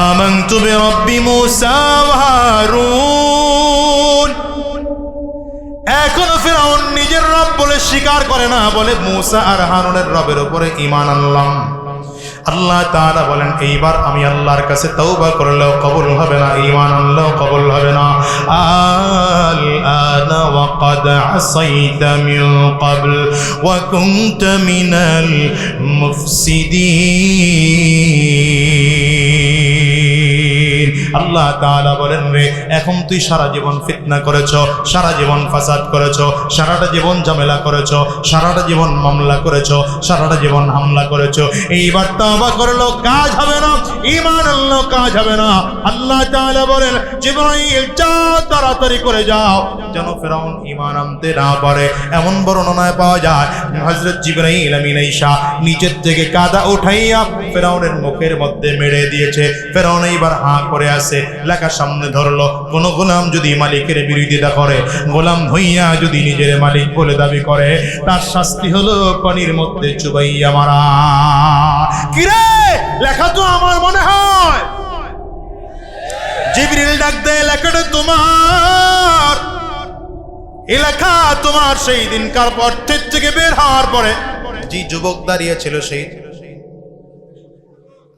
[SPEAKER 1] আমানতু বিরাব্বি মুসা ওয়া হারুন। এখনো ফেরাউন নিজের রব বলে স্বীকার করে না, বলে মুসা আর হারুনের রবের উপরে ঈমান আনলাম। আল্লাহ তাআলা বলেন, এইবার আমি আল্লাহর কাছে তওবা করলেও কবুল হবে না, ঈমান আনলেও কবুল হবে না। আল আনা ওয়া ক্বাদ আসাইতা মিন ক্বাবল ওয়া কুনতা মিনাল মুফসিদিন। আল্লাহ তাআলা বলেন, রে এখন তুই সারা জীবন ফিতনা করেছো, সারা জীবন ফাসাদ করেছো, সারাটা জীবন ঝামেলা করেছো, সারাটা জীবন মামলা করেছো, সারাটা জীবন হামলা করেছো। এইবার তওবা করলো কাজ হবে না, ঈমান আনলো কাজ হবে না। আল্লাহ তাআলা বলেন, জিবরাইল যাও, তাড়াতাড়ি করে যাও, যেন ফেরাউন ঈমান আনতে না পারে। এমন বর্ণনায় পাওয়া যায়, হযরত জিবরাইল আমিন ঈসা নিচের থেকে কাদা উঠাইয়া ফেরাউনের মুখের মধ্যে মেরে দিয়েছে। ফেরাউন এইবার হাঁ করে আছে, লেখা সামনে ধরলো, কোন গোলাম যদি মালিকের বিরোধিতা করে, গোলাম হইয়া যদি নিজের মালিক বলে দাবি করে, তার শাস্তি হলো পানির মধ্যে চুবাইয়া মারা। কিরে, লেখা তো আমার মনে হয়। জিবরিল ডাক দেয়, লেখাটা তোমার, এই লেখা তোমার। সেই দিনকার পর থেকে বের হওয়ার পরে যে যুবক দাঁড়িয়ে ছিল, সেই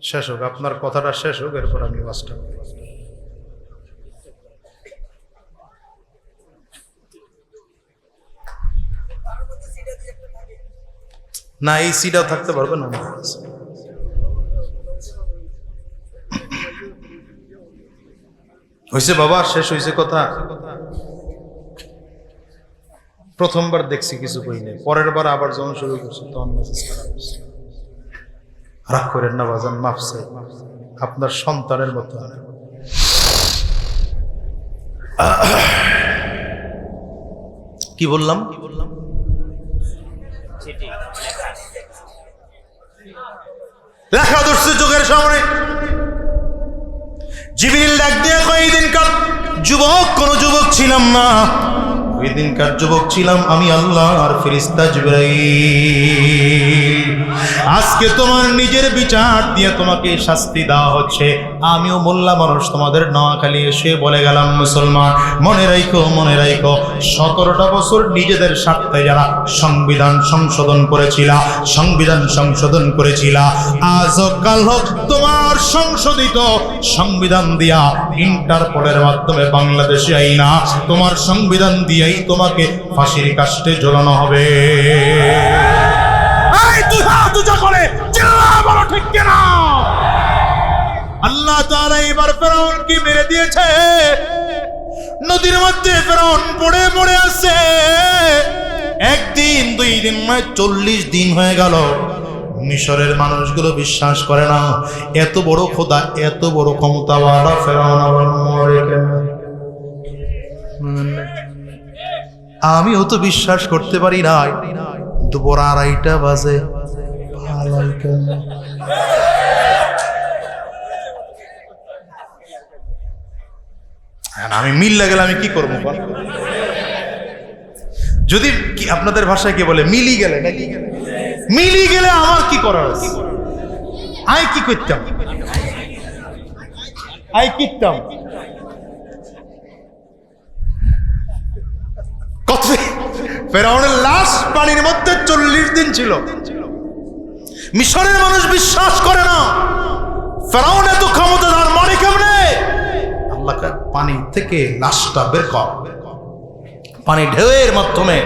[SPEAKER 1] শেষ হোক, আপনার কথাটা শেষ হোক, এরপর আমি ওয়াজটা। না, এই সিটাও থাকতে পারবে না। হয়েছে বাবা, শেষ হয়েছে কথা। প্রথমবার দেখছি কিছু কই নেই, পরের বার আবার যখন শুরু করছি তখন মেসেজ খারাপ হয়েছে। রাগ করেন না বাজান, মাফ চাই, আপনার সন্তানের মতো। কি বললাম? লেখা ধরছে চোখের সামনে। জিবরিল ডাক দিয়ে কয়, এই দিনকার যুবক কোন যুবক ছিলাম না, ওই দিনকার যুবক ছিলাম আমি আল্লাহর ফেরেশতা জিবরাইল। আজকে তোমার নিজের বিচার দিয়ে তোমাকে শাস্তি দেওয়া হচ্ছে। আমিও মোল্লা মানুষ, তোমাদের নোয়াখালী এসে বলে গেলাম মুসলমান, মনে রাখো 17টা বছর নিজেদের স্বার্থে যারা সংবিধান সংশোধন করেছিল, আজ কাল হোক তোমার সংশোধিত সংবিধান দিয়া ইন্টারপোলের মাধ্যমে বাংলাদেশে আইনা তোমার সংবিধান দিয়েই তোমাকে ফাঁসির কাস্টে ঝোলানো হবে। আল্লাহ তাআলা এবার ফেরাউনকে মেরে দিয়েছে। নদীর মধ্যে ফেরাউন পড়ে পড়ে আছে। একদিন 2 দিন নয় 40 দিন হয়ে গেল। মিশরের মানুষগুলো বিশ্বাস করে না, এত বড় খোদা, এত বড় ক্ষমতাওয়ালা ফেরাউন আবার মরে কেন? আমিও তো বিশ্বাস করতে পারি না। দুপুর 2:30 বাজে, আমি মিল্লা গেলে আমি কি করবো? যদি আপনাদের ভাষায় কি বলে মিলি গেলে, নাকি মিলি গেলে আমার কি করার আছে? আই কি করতাম? কত ফেরাউনের লাশ পানির মধ্যে 40 দিন ছিল। মিশরের মানুষ বিশ্বাস করে না ফেরাউন এত ক্ষমতাধর, মরে কেমনে? আল্লাহ পানি থেকে লাশটা বের কর, পানি ঢেউয়ের মাধ্যমে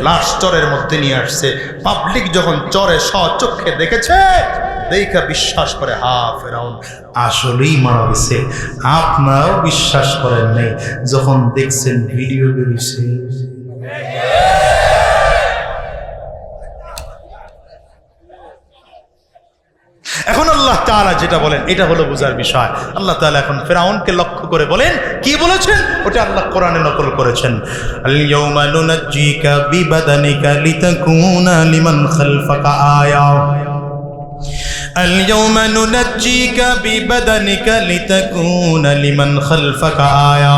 [SPEAKER 1] লাশ চরের মধ্যে নিয়ে আসছে। পাবলিক যখন চরে স্বচক্ষে দেখেছে, দেখা বিশ্বাস করে ফেরাউন আসলেই মারা গেছে। আপনারাও বিশ্বাস করেন নাই, যখন দেখছেন ভিডিও বেরিয়েছে। এখন আল্লাহ তাআলা যেটা বলেন এটা হলো বুঝার বিষয়। আল্লাহ তাআলা এখন ফেরাউনকে লক্ষ্য করে বলেন, কি বলেছেন ওটা আল্লাহ কোরআনে নকল করেছেন। আল ইয়াউমা নুনাজ্জিকা বিবাদানিকা লিতাকুনা লিমান খালফাকা আয়া। اليوم ننجيك ببدنك لتكون لمن خلفك آية।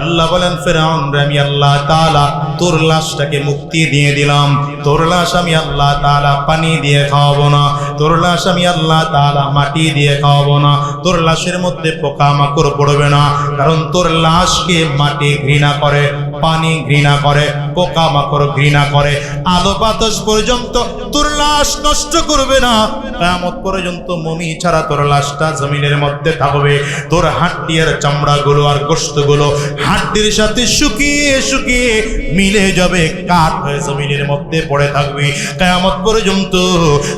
[SPEAKER 1] আল্লাহ বলেন ফেরাউন রে, আমি আল্লাহ তাআলা তোর লাশটাকে মুক্তি দিয়ে দিলাম। তোর লাশ আমি আল্লাহ তাআলা পানি দিয়ে খাওয়াবো না, তোর লাশ আমি আল্লাহ তাআলা মাটি দিয়ে খাওয়াবো না, তোর লাশের মধ্যে পোকামাকড় পড়বে না। কারণ তোর লাশকে মাটি ঘৃণা করে, পানি ঘৃণা করে, পোকামাকড় ঘৃণা করে। আলো বাতাস পর্যন্ত তোর লাশ নষ্ট করবে না। কিয়ামত পর্যন্ত মমি ছাড়া তোর লাশটা জমিনের মধ্যে থাকবে। তোর হাড্ডি আর চামড়াগুলো আর গোশতগুলো হাড্ডির সাথে শুকিয়ে শুকিয়ে মিলে যাবে, কাঠ হয়ে জমিনের মধ্যে পড়ে থাকবে। কিয়ামত পর্যন্ত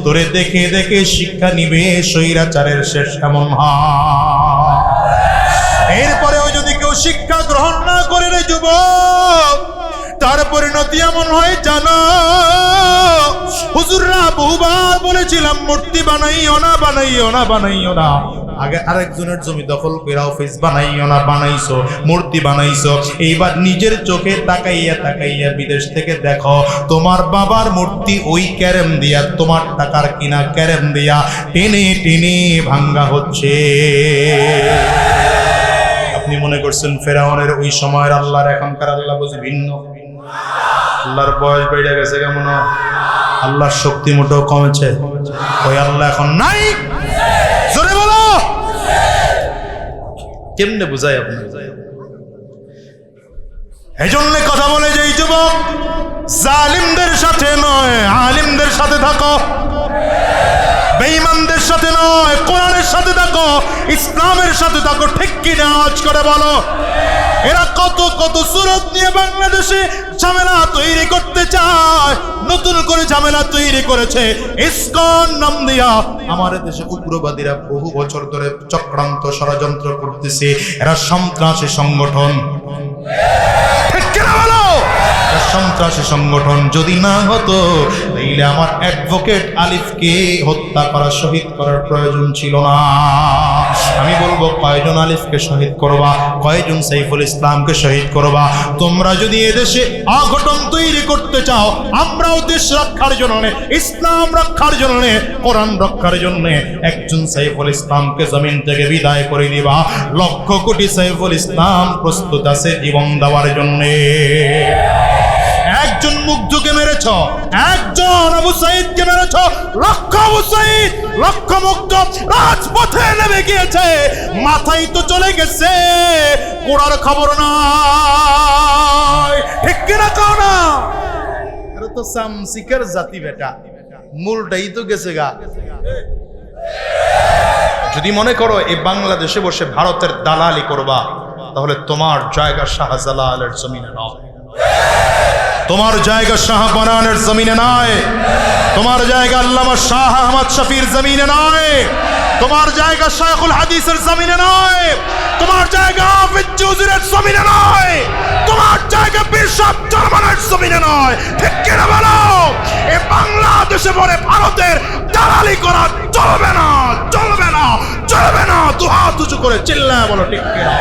[SPEAKER 1] তোরে দেখে দেখে শিক্ষা নিবে স্বৈরাচারের শেষ এমন হয়। এরপরেও যদি কেউ শিক্ষা গ্রহণ না করে রে যুবক, তার পরিণতি এমন হয় জানো? হুজুররা বহুবার বলেছিলাম মূর্তি বানাইও না, বানাইও না, বানাইও না। আগে আরেকজনের জমি দখল করে অফিস বানাইও না, বানাইছো, মূর্তি বানাইছো। এইবার নিজের চোখে তাকাইয়া তাকাইয়া বিদেশ থেকে দেখো, তোমার বাবার মূর্তি ওই ক্যারেম দিয়া, তোমার টাকার কিনা ক্যারেম দিয়া টেনে টেনে ভাঙ্গা হচ্ছে। আপনি মনে করছেন ফেরাউনের ওই সময়ের আল্লাহর এখনকার আল্লাহ বুঝি ভিন্ন? আল্লাহর বয়স বেড়ে গেছে কেমন? আল্লাহর শক্তি মোটেও কমেছে? ওই আল্লাহ এখন নাই। জোরে বলো, কেমনে বুঝাই আপনি? এজন্য কথা বলে যে এই যুবক, জালিমদের সাথে নয় আলিমদের সাথে থাকো, বেঈমানদের সাথে নয় কোরআনের সাথে থাকো, ইসলামের সাথে থাকো। ঠিক কি না? আওয়াজ করে বলো। এরা কত কত সুরত নিয়ে বাংলাদেশে ঝামেলা তৈরি করতে চায়, নতুন করে ঝামেলা তৈরি করেছে ইসকন নাম দিয়া। আমাদের দেশে উগ্রবাদীরা বহু বছর ধরে চক্রান্ত ষড়যন্ত্র করতেছে। এরা সন্ত্রাসী সংগঠন। ঠিক কি না বলো? সন্ত্রাসী সংগঠন যদি না হতো তাইলে আমার অ্যাডভোকেট আলিফকে হত্যা করা, শহীদ করার প্রয়োজন ছিল না। আমি বলবো, কয়জন আলিফকে শহীদ করবা, কয়জন সাইফুল ইসলামকে শহীদ করবা? তোমরা যদি এদেশে অঘটন তৈরি করতে চাও, আমরাও দেশ রক্ষার জন্য, ইসলাম রক্ষার জন্য, কোরআন রক্ষার জন্য একজন সাইফুল ইসলামকে জমিন থেকে বিদায় করে দিবা। লক্ষ কোটি সাইফুল ইসলাম প্রস্তুত আছে জীবন দেওয়ার জন্য। একজন মুগ্ধকে মেরেছ, একজন আবু সাইদকে মেরেছ, লক্ষ আবু সাইদ লক্ষ মুগ্ধ রাজপথে নেমে গিয়েছে, মাথায় তো চলে গেছে, গোড়ার খবর নাই। ঠিক কিনা কও না? আরে তো সামসিকার জাতি বেটা, মূলটাই তো গেছে গা। যদি মনে করো এই বাংলাদেশে বসে ভারতের দালালি করবা, তাহলে তোমার জায়গা শাহজালালের জমিনে নয়, তোমার জায়গা শাহবানানের জমিনে নয়, তোমার জায়গা আল্লামা শাহ আহমদ শফির জমিনে নয়, তোমার জায়গা শায়খুল হাদিসের জমিনে নয়, তোমার জায়গা হাফিজ হুজুরের জমিনে নয়, তোমার জায়গা পীর সাহেব জামানের জমিনে নয়। ঠিক কিনা বলো? এই বাংলাদেশে পরে ভারতের দালালি করা চলবে না, চলবে না, চলবে না। দু হাত উঁচু করে চিল্লায় বলো ঠিক কিনা?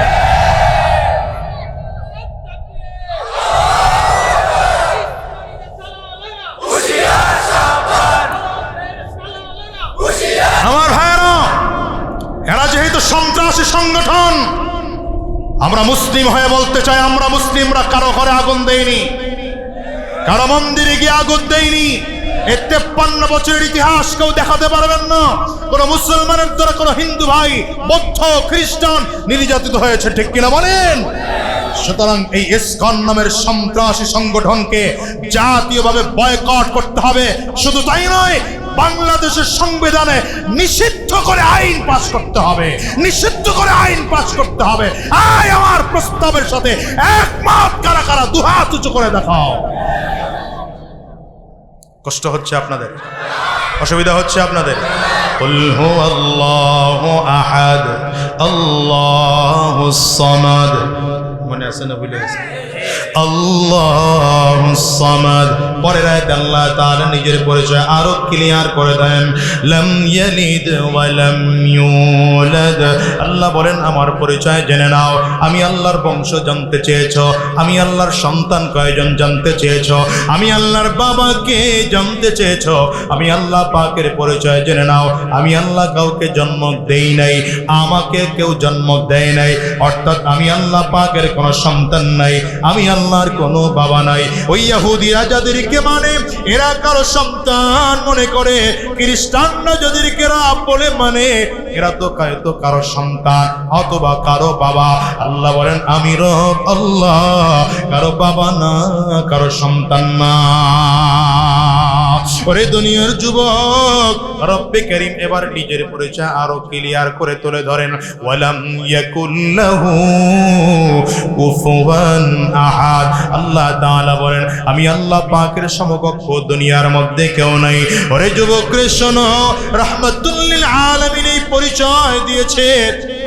[SPEAKER 1] আমার ভাইরা, এরা যেহেতু সন্ত্রাসী সংগঠন, আমরা মুসলিম হয়ে বলতে চাই, আমরা মুসলিমরা কারো ঘরে আগুন দেইনি, কারো মন্দিরে গিয়ে আগুন দেইনি। এই 53 বছরের ইতিহাস কেউ দেখাতে পারবেন না কোন মুসলমানের দ্বারা কোন হিন্দু ভাই, বৌদ্ধ, খ্রিস্টান নির্যাতিত হয়েছে। ঠিক কিনা বলেন? সুতরাং এই ইসকন নামের সন্ত্রাসী সংগঠনকে জাতীয়ভাবে বয়কট করতে হবে। শুধু তাই নয়, বাংলাদেশের সংবিধানে নিষিদ্ধ করে আইন পাস করতে হবে, নিষিদ্ধ করে আইন পাস করতে হবে। আয় আমার প্রস্তাবের সাথে একমত কারা কারা? দু হাত উঁচু করে দেখাও। কষ্ট হচ্ছে আপনাদের? অসুবিধা হচ্ছে আপনাদের? কুল হুয়াল্লাহু আহাদ আল্লাহুস সামাদ। মনে আছে না? ভুলে গেছে? আল্লাহুস সামাদ। পরের আয়াতে আল্লাহ তাআলা নিজের পরিচয় আরো ক্লিয়ার করে দেন, লাম ইয়ালিদ ওয়া লাম ইউলাদ। আল্লাহ বলেন আমার পরিচয় জেনে নাও। আমি আল্লাহর বংশ জানতে চেয়েছো, আমি আল্লাহর সন্তান কয়জন জানতে চেয়েছো, আমি আল্লাহর বাবাকে জানতে চেয়েছো, আমি আল্লাহ পাকের পরিচয় জেনে নাও। আমি আল্লাহ কাউকে জন্ম দেই নাই, আমাকে কেউ জন্ম দেয় নাই, অর্থাৎ আমি আল্লাহ পাকের কোনো সন্তান নাই, আমি আল্লাহর কোনো বাবা নাই। ওই ইহুদিরা যাদেরকে মানে এরা কারো সন্তান মনে করে, খ্রিস্টানরা যাদেরকে রব বলে মানে এরা তো কারো সন্তান অথবা কারো বাবা। আল্লাহ বলেন আমি রব আল্লাহ, কারো বাবা না, কারো সন্তান না। ওরে দুনিয়ার যুবক, রব্বে কারীম এবার নিজের পরিচয় আরো ক্লিয়ার করে তুলে ধরেন, ওয়ালাম ইয়াকুল্লাহু কুফুয়ান আহাদ। আল্লাহ তাআলা বলেন আমি আল্লাহ পাকের সমকক্ষ দুনিয়ার মধ্যে কেউ নাই। ওরে যুবক রে শোনো, রাহমাতুল লিল আলামিন এই পরিচয় দিয়েছে।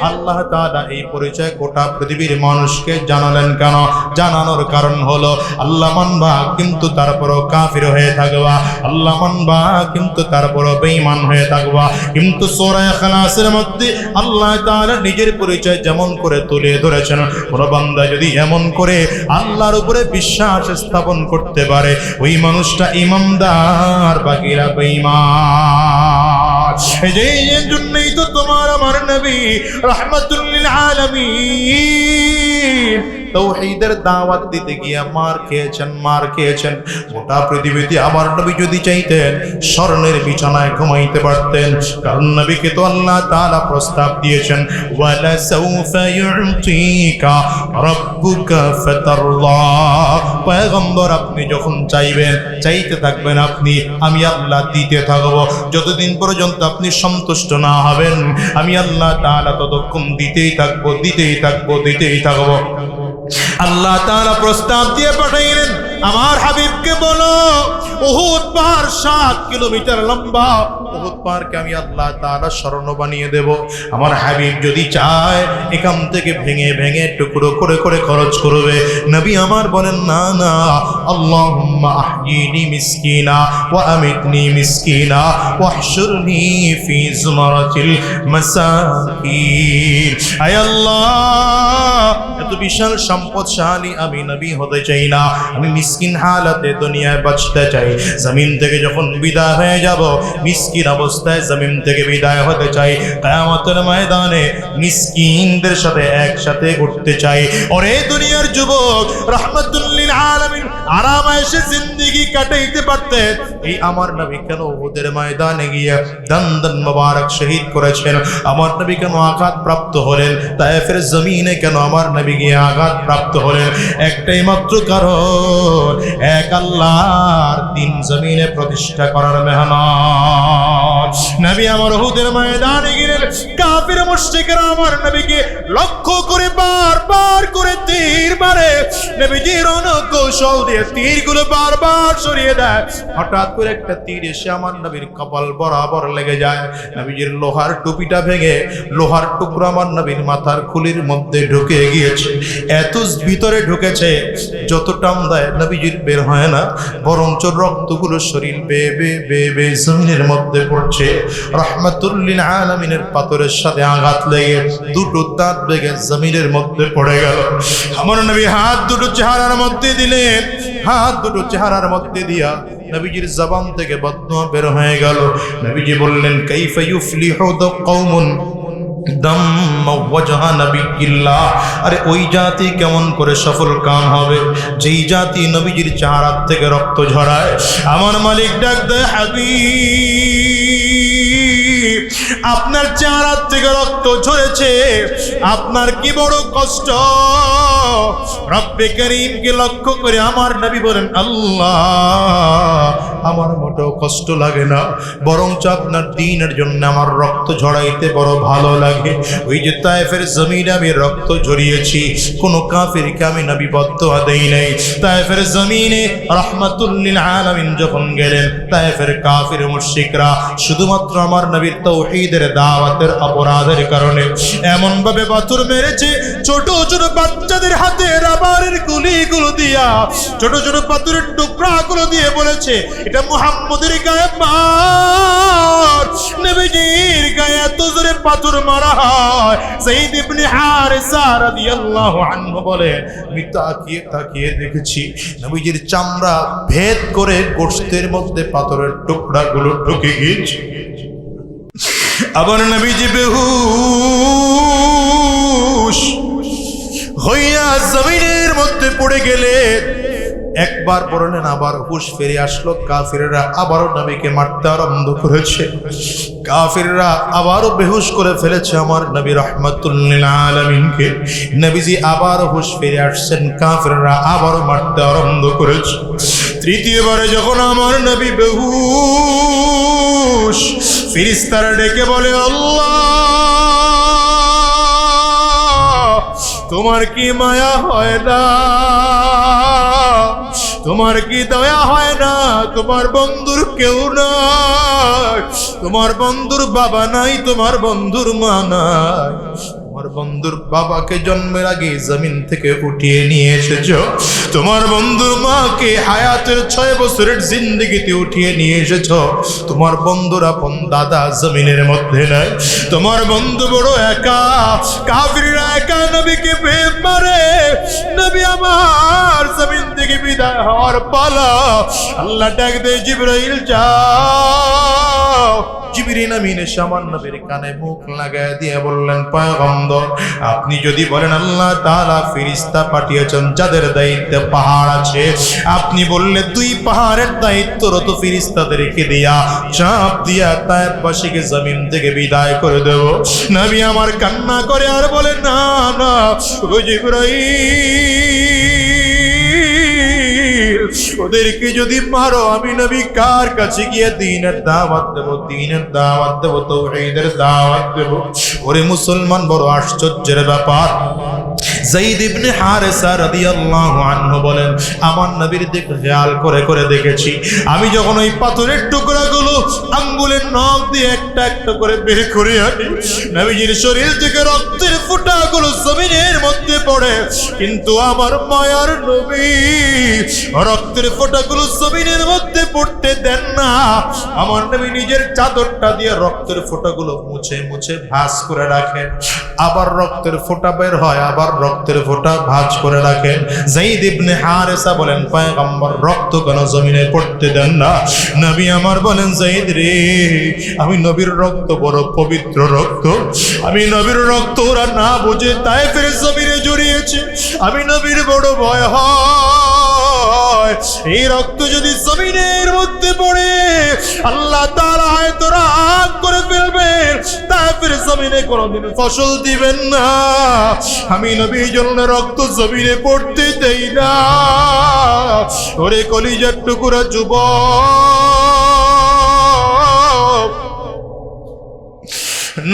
[SPEAKER 1] আল্লাহ তাআলা এই পরিচয় গোটা পৃথিবীর মানুষকে জানালেন কেন? জানানোর কারণ হলো আল্লাহ মানবা কিন্তু তারপরও কাফির হয়ে থাকবা, আল্লাহ মানবা কিন্তু তারপরও বেঈমান হয়ে থাকবা। কিন্তু সূরা ইখলাসের মধ্যে আল্লাহ তাআলা নিজের পরিচয় যেমন করে তুলে ধরেছেন, কোন বান্দা যদি এমন করে আল্লাহর উপরে বিশ্বাস স্থাপন করতে পারে, ওই মানুষটা ঈমানদার, বাকিরা বেঈমান। এই জন্যই তো তোমার আমার নবী রাহমাতুল লিল আলামিন তাওহীদের দাওয়াত দিতে গিয়ে মার খেয়েছেন। গোটা পৃথিবীতে আমার নবী যদি চাইতেন স্বর্ণের বিছানায় ঘুমাইতে পারতেন, কারণ নবীকে তো আল্লাহ তাআলা প্রস্তাব দিয়েছেন, ওয়ালা সাউফা ইউতিকা রাব্বুকা ফাতারদা। পয়গম্বর আপনি যখন চাইবেন, চাইতে থাকবেন আপনি, আমি আল্লাহ দিতে থাকবো। যতদিন পর্যন্ত আপনি সন্তুষ্ট না হবেন, আমি আল্লাহ তাআলা ততক্ষণ দিতেই থাকবো। আল্লাহ তাআলা প্রস্তাব দিয়ে পাঠাইলেন, আমার হাবিবকে বলো উহুদ পাহাড় 7 কিলোমিটার লম্বা, উহুদ পাহাড়কে আমি আল্লাহ তাআলা স্বর্ণ বানিয়ে দেব। আমার হাবিব যদি চায় এখান থেকে ভেঙে ভেঙে টুকরো করে করে খরচ করবে। নবী আমার বলেন না না, আল্লাহুম্মা আহয়িনি মিসকিনা ওয়া আমিতনি মিসকিনা ওয়াহশুরনি ফি জুমারাতিল মাসাকিন। আয় আল্লাহ, এত বিশাল সম্পদশালী আমি নবী হতে চাই না, আমি মিসকিন হালাতে দুনিয়ায় বাঁচতে চাই। জমিন থেকে যখন বিদায় হয়ে যাব, মিসকিন অবস্থায় জমিন থেকে বিদায় হতে চাই। কিয়ামতের ময়দানে মিসকিনদের সাথে একসাথে উঠতে চাই। ওরে দুনিয়ার যুবক, রাহমাতুল লিল আলামিন আরামায়েশে জিন্দেগি কাটাইতে পারতেন, এই আমার নবী কেন উহুদের ময়দানে গিয়ে দন্দন মোবারক শহীদ করেছেন? আমার নবী কেন আঘাত প্রাপ্ত হলেন? তায়েফের জমিনে কেন আমার নবী গিয়ে আঘাত প্রাপ্ত হলেন? একটাই মাত্র কারণ, এক আল্লাহর দ্বীন জমিনে প্রতিষ্ঠা করার মেহনত। নবী আমার উহুদের ময়দানে গেলেন, কাফির মুশরিকরা আমার নবীকে লক্ষ্য করে বারবার করে তীর মারে। নবীজির কৌশল দিয়ে তীরগুলো বারবার সরিয়ে দেয়। হঠাৎ করে একটা তীর এসে আমার নবীর কপাল বরাবর লেগে যায়। নবীজির লোহার টুপিটা ভেঙে লোহার টুকরো আমার নবীর মাথার খুলির মধ্যে ঢুকে গিয়েছে। এত ভিতরে ঢুকেছে, যত টান দেয় নবীজির বের হয় না, বরঞ্চ রক্তগুলো শরীর বেয়ে বেয়ে বেয়ে বেয়ে জমিনের মধ্যে পড়ছে। রাহমাতুল লিল আলামিনের পাথরের সাথে আঘাত লেগে দুটো দাঁত ভেঙে জমিনের মধ্যে পড়ে গেল। আমার নবী হাত দুটো চেহারার মধ্যে দিলেন, হাত দুটো চেহারার মধ্যে দিয়া নবীজির জবান থেকে বদদুয়া বের হয়ে গেল। নবীজি বললেন, কাইফা ইউফলিহু কওমুন দাম্মা ওয়াজহা নবিয়্যিল্লাহ। আরে ওই জাতি কেমন করে সফল কাম হবে যেই জাতি নবীজির চেহারা থেকে রক্ত ঝরায়? আমার মালিক ডাক দেয়, হাবিব, আপনার চেহারা থেকে রক্ত ঝরেছে, আপনার কি বড় কষ্ট। রব্বে করিমকে লক্ষ্য করে আমার নবী বলেন, আল্লাহ, আমার মোটেও কষ্ট লাগে না, বরঞ্চ আপনার দ্বীনের জন্য আমার রক্ত ঝরাইতে বড় ভালো লাগে। ওই যে তায়েফের জমিনে আমি রক্ত ঝরিয়েছি, কোনো কাফিরকে আমি নবী বদদুয়া দেই নাই। তায়েফের জমিনে রাহমাতুল লিল আলামিন যখন গেলেন, তায়েফের কাফির মুশরিকরা শুধুমাত্র আমার নবীর তাওহীদের দাওয়াতের অপরাধের কারণে এমন ভাবে পাথর মেরেছে, ছোট ছোট বাচ্চাদের হাতে রাবারের গুলিগুলো দিয়া, ছোট ছোট পাথরের টুকরাগুলো দিয়ে বলেছে, এটা মুহাম্মদের গায়ে মার। নবীজির গায়ে এত জোরে পাথর মারা হয়, যায়েদ ইবনে হারিসা রাদিয়াল্লাহু আনহু বলে, আমি তাকিয়ে তাকিয়ে দেখেছি নবীজির চামড়া ভেদ করে গোশতের মধ্যে পাথরের টুকরাগুলো ঢুকে গিয়েছে। আবার নবীজি বেহুশ হইয়া জমিনের মধ্যে পড়ে গেলেন। একবার পড়লেন, আবার হুশ ফিরে আসলো। কাফিররা আবারও নবীকে মারতে আরম্ভ করেছে, কাফিররা আবারও বেহুশ করে ফেলেছে আমার নবী রাহমাতুল লিল আলামিনকে। নবীজি আবার হুশ ফিরে আসছেন, কাফিররা আবারও মারতে আরম্ভ করেছে। তৃতীয়বারে যখন আমার নবী বেহুশ, ফেরেশতারা ডেকে বলে, আল্লাহ, তোমার কি মায়া হয় না? তোমার কি দয়া হয় না? তোমার বন্ধুর কেউ নাই, তোমার বন্ধুর বাবা নাই, তোমার বন্ধুর মা নাই, তোমার বন্ধুর বাবাকে জন্মের আগে জমিন থেকে উঠিয়ে নিয়ে এসেছো, তোমার বন্ধুর মাকে হায়াতের 6 বছরের জিন্দেগিতে উঠিয়ে নিয়ে এসেছো, তোমার বন্ধুর আপন দাদা জমিনের মধ্যে নাই, তোমার বন্ধু বড় একা। কাফিররা একা নবীকে প্রেম মারে। নবী আমার জমিন থেকে বিদায় হওয়ার পালা। আল্লাহ ডাক দেয়, জিবরাইল যাও। জিবরিল আমিন এসে আমার নবীর কানে মুখ লাগায় দিয়ে বললেন, পয়গম্বর, আপনি যদি বলেন আল্লাহ তাআলা ফেরেশতা পাঠিয়েছেন যাদের দায়িত্বে পাহাড় আছে, আপনি বললে 2 পাহাড়ের দায়িত্বরত ফেরেশতাদেরকে দিয়া চাপ দিয়া তায়েফবাসীকে জমিন থেকে বিদায় করে দেব। নবী আমার কান্না করে আর বলে, না না ও জিবরাইল, ওদেরকে যদি মারো আমি নবী কার কাছে গিয়ে দ্বীনের দাওয়াত দেব, দ্বীনের দাওয়াত দেব, তাওহীদের দাওয়াত দেব? ওরে মুসলমান, বড় আশ্চর্যের ব্যাপার। যায়েদ ইবনে হারিসা রাদিয়াল্লাহু আনহু বলেন, আমার নবীর দিকে খেয়াল করে করে দেখেছি, আমি যখন ওই পাথরের টুকরাগুলো আঙ্গুলের নখ দিয়ে একটা একটা করে বের করে আনি, নবীজির শরীর থেকে রক্তের ফোঁটাগুলো জমিনের মধ্যে পড়ে, কিন্তু আমার মায়ার নবী রক্তের ফোঁটাগুলো জমিনের মধ্যে পড়তে দেন না। আমার নবী নিজের চাদরটা দিয়ে রক্তের ফোঁটাগুলো মুছে মুছে ভাঁজ করে রাখেন, আবার রক্তের ফোঁটা বের হয়, আবার রক্তের ফোঁটা ভাঁজ করে রাখেন। যায়েদ ইবনে হারিসা বলেন, পয়গম্বর, রক্ত কেন জমিনে পড়তে দেন না? নবী আমার বলেন, যায়েদ রে, আমি নবীর রক্ত বড় পবিত্র রক্ত, আমি নবীর রক্ত ওরা না বুঝে তায়েফের জমিনে জড়িয়েছে, আমি নবীর বড় ভয় হয়। হয়। এই রক্ত যদি জমিনের মধ্যে পড়ে আল্লাহ তাআলা হয়তো রাগ করে ফেলবেন, তাইফের জমিনে কোনোদিন ফসল দিবেন না। আমি নবীর জন্য রক্ত জমিনে পড়তে দেই না। ওরে কলিজার টুকরা যুবক,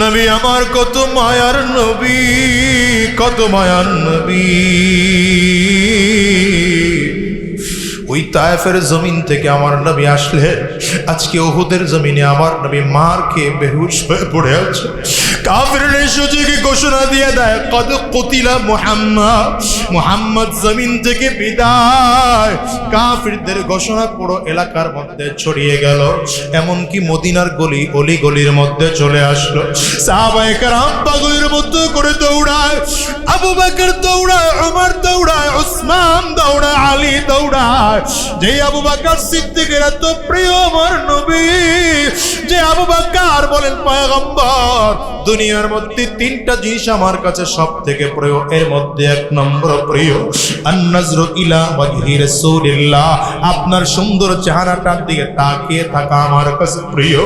[SPEAKER 1] নবী আমার কত মায়ার নবী, কত মায়ার নবী। ওই তায়েফের জমিন থেকে আমার নবী আসলে আজকে উহুদের জমিনে আমার নবী মার খেয়ে বেহুশ হয়ে পড়ে আছে। কাফিররা সুযোগে ঘোষণা দিয়ে দেয় কদ কুতিলা মুহাম্মদ, মুহাম্মদ জমিন থেকে বিদায়। কাফিরদের ঘোষণা পুরো এলাকার মধ্যে ছড়িয়ে গেল, এমনকি মদিনার গলি অলি গলির মধ্যে চলে আসলো। সাহাবায়ে কেরাম পাগলের মতো করে দৌড়ায়, আবু বকর দৌড়ায়, ওমর দৌড়ায়, উসমান দৌড়ায়, আলী দৌড়ায়। যে আবু বকর সিদ্দিকের এত প্রিয় আমার নবী, যে আবু বকর বলেন পয়গম্বর দুনিয়ার মধ্যে তিনটা জিনিস আমার কাছে সব থেকে প্রিয়, এর মধ্যে এক নম্বর প্রিয় আন-নাজরু ইলা ওয়াজহি রাসূলিল্লাহ, আপনার সুন্দর চেহারাটার দিকে তাকিয়ে থাকা আমার কাছে প্রিয়।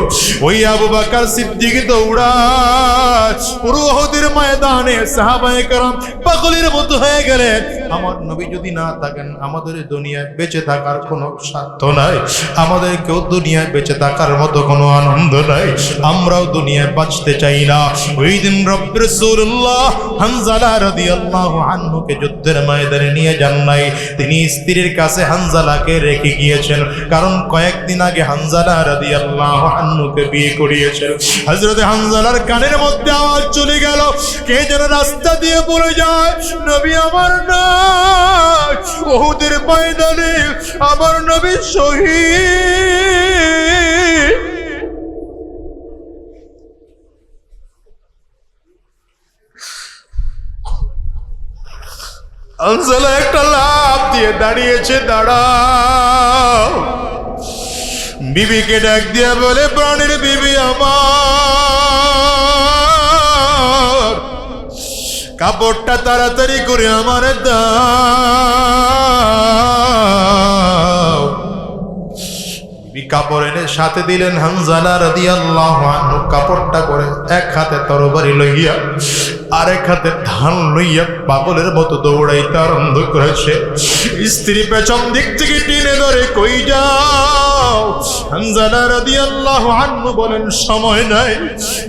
[SPEAKER 1] ওই আবু বকর সিদ্দিক দৌড়ায় পুরো উহুদের ময়দানে, সাহাবায়ে কেরাম পাগলের মতো হয়ে গেলেন। আমার নবী যদি না থাকেন আমাদের দুনিয়ায় বেঁচে থাকার কোনো সাধ্য নাই, আমাদের কেউ দুনিয়ায় বেঁচে থাকার মতো কোনো আনন্দ নাই, আমরাও দুনিয়ায় বাঁচতে চাই না। ওই দিন রব্বুর রাসূলুল্লাহ হানজালা রাদিয়াল্লাহু আনহুকে যুদ্ধের ময়দানে নিয়ে যান নাই, তিনি স্ত্রীর কাছে হানজালাকে রেখে গিয়েছেন, কারণ কয়েকদিন আগে হানজালা রাদিয়াল্লাহু আনহুকে বিয়ে করিয়েছেন। হযরত হানজালার কানের মধ্যে আওয়াজ চলে গেল, কে যেন রাস্তা দিয়ে বলে যায় নবী আমার নাই, উহুদের ময়দানে আমার নবী শহীদ। হানজালা একটা লাফ দিয়ে দাঁড়িয়েছে, দাঁড়াও। বিবিকে ডাক দিয়া বলে প্রাণের বিবি আমার, কাপড়টা তাড়াতাড়ি করে আমার দাও। কাপড় এনে সাথে দিলেন। হানজালা রাদিয়াল্লাহু আনহু কাপড়টা করে এক হাতে তরবারি লইয়া আরেক হাতে ধান লইয়া পাগলের মতো দৌড়াইতে আরম্ভ করেছে। স্ত্রী পেছন দিক থেকে টেনে ধরে, কই যাও? হানজালা রাদিয়াল্লাহু আনহু বলেন সময় নাই,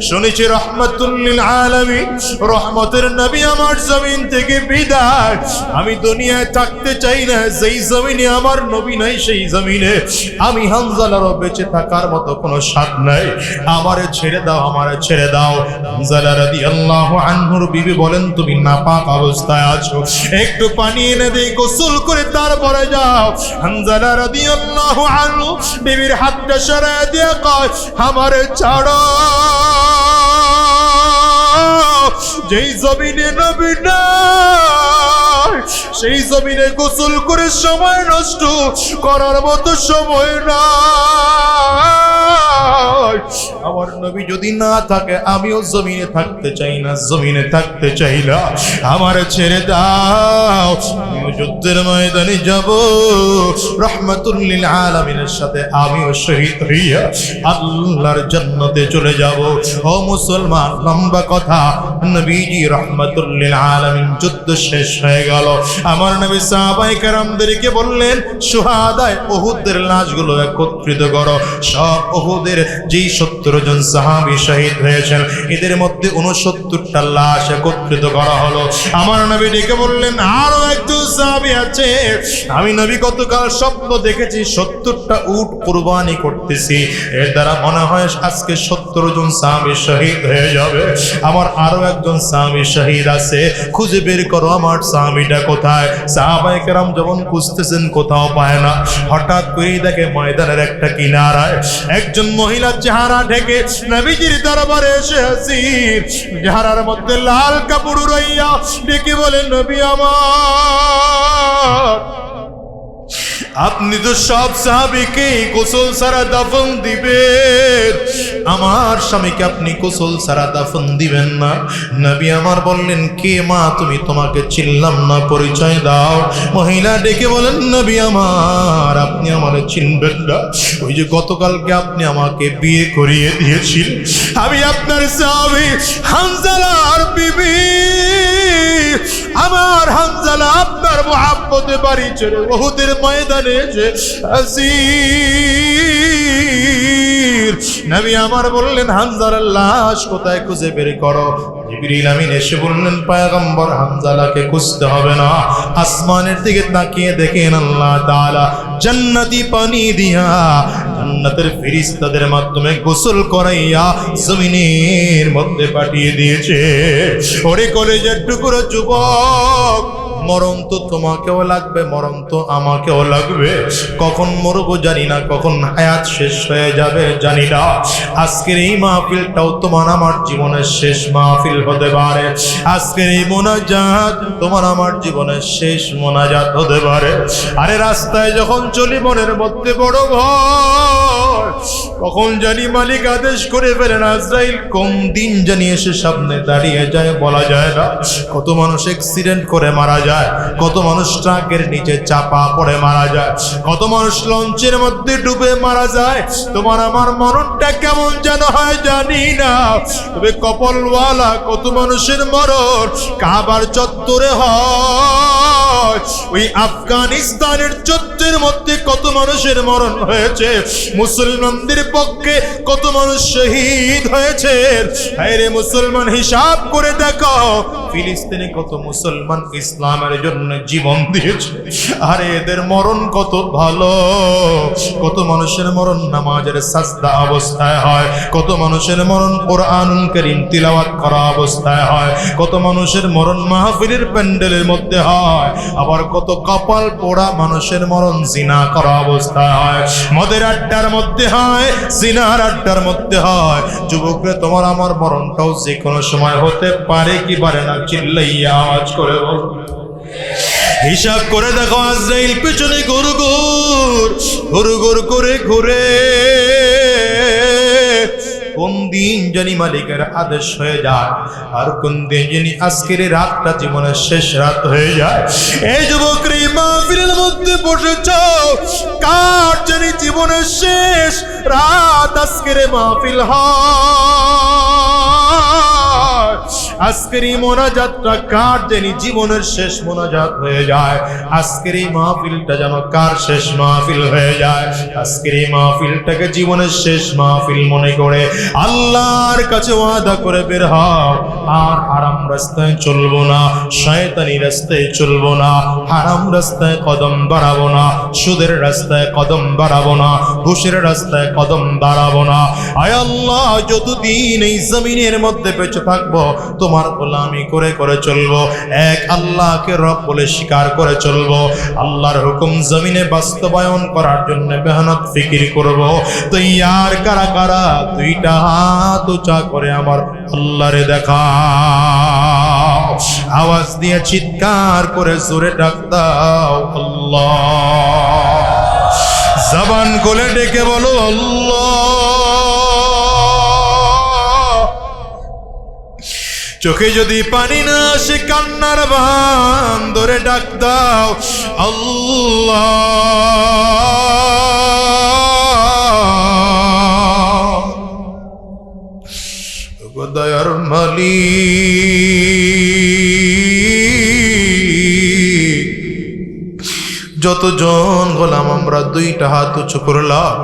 [SPEAKER 1] শুনেছি রাহমাতুল লিল আলামিন, রহমতের নবী আমার জমিন থেকে বিদায়, আমি দুনিয়ায় থাকতে চাই না। যেই জমিনে আমার নবী নাই সেই জমিনে আমি হানজালারও বেঁচে থাকার মতো কোনো স্বাদ নাই, আমারে ছেড়ে দাও, আমারে ছেড়ে দাও। হানজালা রাদিয়াল্লাহু আনহুর বিবি বলেন তুমি নাপাক অবস্থায় আছো, একটু পানি এনে দেই, গোসল করে তারপরে যাও। হানজালা রাদিয়াল্লাহু আনহু বিবির হাতটা সরায় দিয়ে কয় আমারে ছাড়ো, যেই জমিনে নবী নাই সেই জমিনে গোসল করে সময় নষ্ট করার মতো সময় নাই। আমার নবী যদি না থাকে আমিও জমিনে থাকতে চাই না, জমিনে থাকতে চাই না, আমার ছেড়ে দাও, আমিও যুদ্ধের ময়দানে যাব, রহমাতুল লিল আলামিনের সাথে আমিও শহীদ হইয়া আল্লাহর জান্নাতে চলে যাব। ও মুসলমান, লম্বা কথা, নবীজি রহমাতুল লিল আলামিন যুদ্ধ শেষ হয়ে গেল। আমার নবী সাহাবায়ে কেরামদেরকে বললেন শুহাদায়ে উহুদের লাশগুলো একত্রিত করো। সব উহুদের যেই 70 জন সাহাবী শহীদ হয়েছেন এদের মধ্যে 69টা লাশ একত্রিত করা হলো। আমার নবী ডেকে বললেন আরো একজন সাহাবী আছে, আমি নবী গতকাল স্বপ্ন দেখেছি 70টা উট কুরবানি করতেছি, এর দ্বারা মনে হয় আজকে 70 জন সাহাবী শহীদ হয়ে যাবে। আমার আরো একজন সাহাবী শহীদ আছে, খুঁজে বের করো আমার সাহাবীটা কোথায়। সাহাবায়ে কেরাম যখন খুঁজতেছেন কোথাও পায় না, হঠাৎ করেই দেখে ময়দানের একটা কিনারায় একজন মহিলা চেহারা ঢেকে নবীজির দরবারে এসে হাজির। চেহারার মধ্যে লাল কাপড় উড়াইয়া ডেকে বলে নবী আমার, আপনি তো সব সাহাবীকে গোসল ছাড়া দাফন দিবেন, আমার স্বামীকে আপনি গোসল ছাড়া দাফন দিবেন না। নবী আমার বললেন, কে মা তুমি? তোমাকে চিনলাম না, পরিচয় দাও। মহিলা ডেকে বলেন, নবী আমার, আপনি আমারে চিনবেন না? ওই যে গতকালকে আপনি আমাকে বিয়ে করিয়ে দিয়েছিলেন, আমি আপনার সাহাবী হানজালার বিবি। আমার হানজালা আপনার মুহাব্বতে বাড়ি ছেড়ে উহুদের ময়দানে যে হাজির। নবী আমার বললেন, হানজালার লাশ কোথায় খুঁজে বের করো। জিবরিল আমিন এসে বললেন, পয়গম্বর হানজালাকে খুঁজতে হবে না, আসমানের দিকে তাকিয়ে দেখেন আল্লাহ তাআলা জান্নাতি পানি দিয়া জান্নাতের ফেরেশতাদের মাধ্যমে গোসল করাইয়া জমিনের মধ্যে পাঠিয়ে দিয়েছে। ওরে কলেজের টুকরো যুবক, মরণ তো তোমাকেও লাগবে, মরণ তো আমাকেও লাগবে। কখন মরবো জানি না, কখন হায়াত শেষ হয়ে যাবে জানি না। আজকের এই মাহফিলটাও তোমার আমার জীবনের শেষ মাহফিল হতে পারে। আজকের এই মোনাজাত তোমার আমার জীবনের শেষ মোনাজাত হতে পারে। আরে রাস্তায় যখন চলি মনের মধ্যে বড় ভয়, কখন জানি মালিক আদেশ করে ফেলেন, আজরাইল কোন দিন জানি এসে সামনে দাঁড়িয়ে যায় বলা যায় না। কত মানুষ অ্যাক্সিডেন্ট করে মারা যায়, কত মানুষ ট্রাকের নিচে চাপা পড়ে মারা যায়, কত মানুষ লঞ্চের মধ্যে ডুবে মারা যায়। তোমার আমার মরণটা কেমন যেন হয় জানি না, তবে কপালওয়ালা কত মানুষের মরণ কাবার চত্বরে হয়। ওই আফগানিস্তানের চত্বরের মধ্যে কত মানুষের মরণ হয়েছে, মুসলমানদের পক্ষে কত মানুষ শহীদ হয়েছে। আরে মুসলমান, হিসাব করে দেখো ফিলিস্তিনে কত মুসলমান ইসলামের জন্য জীবন দিয়েছে। আরে এদের মরণ কত ভালো। কত মানুষের মরণ নামাজের সাজদা অবস্থায় হয়, কত মানুষের মরণ কোরআনুল কারীম তিলাওয়াত করা অবস্থায় হয়, কত মানুষের মরণ মাহফিলের প্যান্ডেলের মধ্যে হয়, আবার কত কপাল পোড়া মানুষের মরণ জিনা করা অবস্থায় হয়, মদের আড্ডার মধ্যে হয়, জিনার আড্ডার মধ্যে হয়। যুবকরা, তোমার আমার মরণটাও যে কোনো সময় হতে পারে কি পারে না, চিল্লাইয়া আওয়াজ করে বল। হিসাব করে দেখো, আজরাইল পেছনে গুরুগুর করে ঘুরে। কোন দিন জানি মালিকের আদেশ হয়ে যায়, আর কোন দিন জানি আজকের রাতটা জীবনের শেষ রাত হয়ে যায়। এই যুবকরা মাহফিলের মধ্যে বসেছ, কার জানি জীবনের শেষ রাত আজকের মাহফিল হয়। আজকের এই মোনাজাতটা কার জানি জীবনের শেষ মোনাজাত হয়ে যায়। আজকের এই মাহফিলটা যেন কার শেষ মাহফিল হয়ে যায়। আজকের এই মাহফিলটাকে জীবনের শেষ মাহফিল মনে করে আল্লাহর কাছে ওয়াদা করে বের হও, আর হারাম রাস্তায় চলবো না, শয়তানি রাস্তায় চলবো না, হারাম রাস্তায় কদম বাড়াবো না, সুদের রাস্তায় কদম বাড়াবো না, ঘুষের রাস্তায় কদম বাড়াবো না। আয় আল্লাহ, যতদিন এই জমিনের মধ্যে বেঁচে থাকবো তোমার গোলামি করে করে চলবো, এক আল্লাহকে রব বলে স্বীকার করে চলবো, আল্লাহর হুকুম জমিনে বাস্তবায়ন করার জন্য মেহনত ফিকির করব। তো ইয়ার কারা কারা দুইটা হাত উঁচা করে আমার আল্লাহরে দেখা, আওয়াজ দিয়ে চিৎকার করে জোরে ডাক দাও আল্লাহ। জবান খুলে ডেকে বলো আল্লাহ। চোখে যদি পানি না আসে কান্নার বান ধরে ডাক দাও আল্লাহ। দয়ার মালিক, যতজন গোলাম আমরা দুইটা হাত উঁচু করলাম,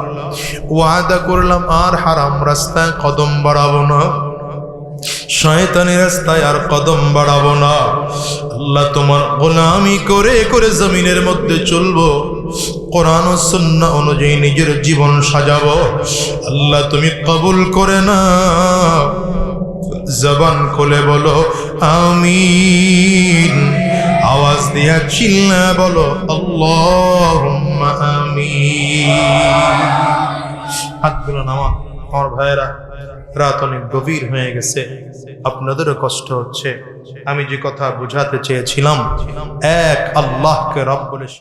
[SPEAKER 1] ওয়াদা করলাম আর হারাম রাস্তায় কদম বাড়াবো না, শয়তানি রাস্তায় আর কদম বাড়াবো না। আল্লাহ, তোমার গোলামি করে করে জমিনের মধ্যে চলবো, কোরআন ও সুন্নাহ অনুযায়ী নিজের জীবন সাজাবো। আল্লাহ, তুমি কবুল করে না। জবান খুলে বলো আমিন, আওয়াজ দিয়া চিল্লা বলো আল্লাহুম্মা আমিন। হাতগুলো নামা। আমার ভাইয়েরা, রাত অনেক গভীর হয়ে গেছে, আপনাদেরও কষ্ট হচ্ছে। আমি যে কথা বুঝাতে চেয়েছিলাম, এক আল্লাহকে রব বলে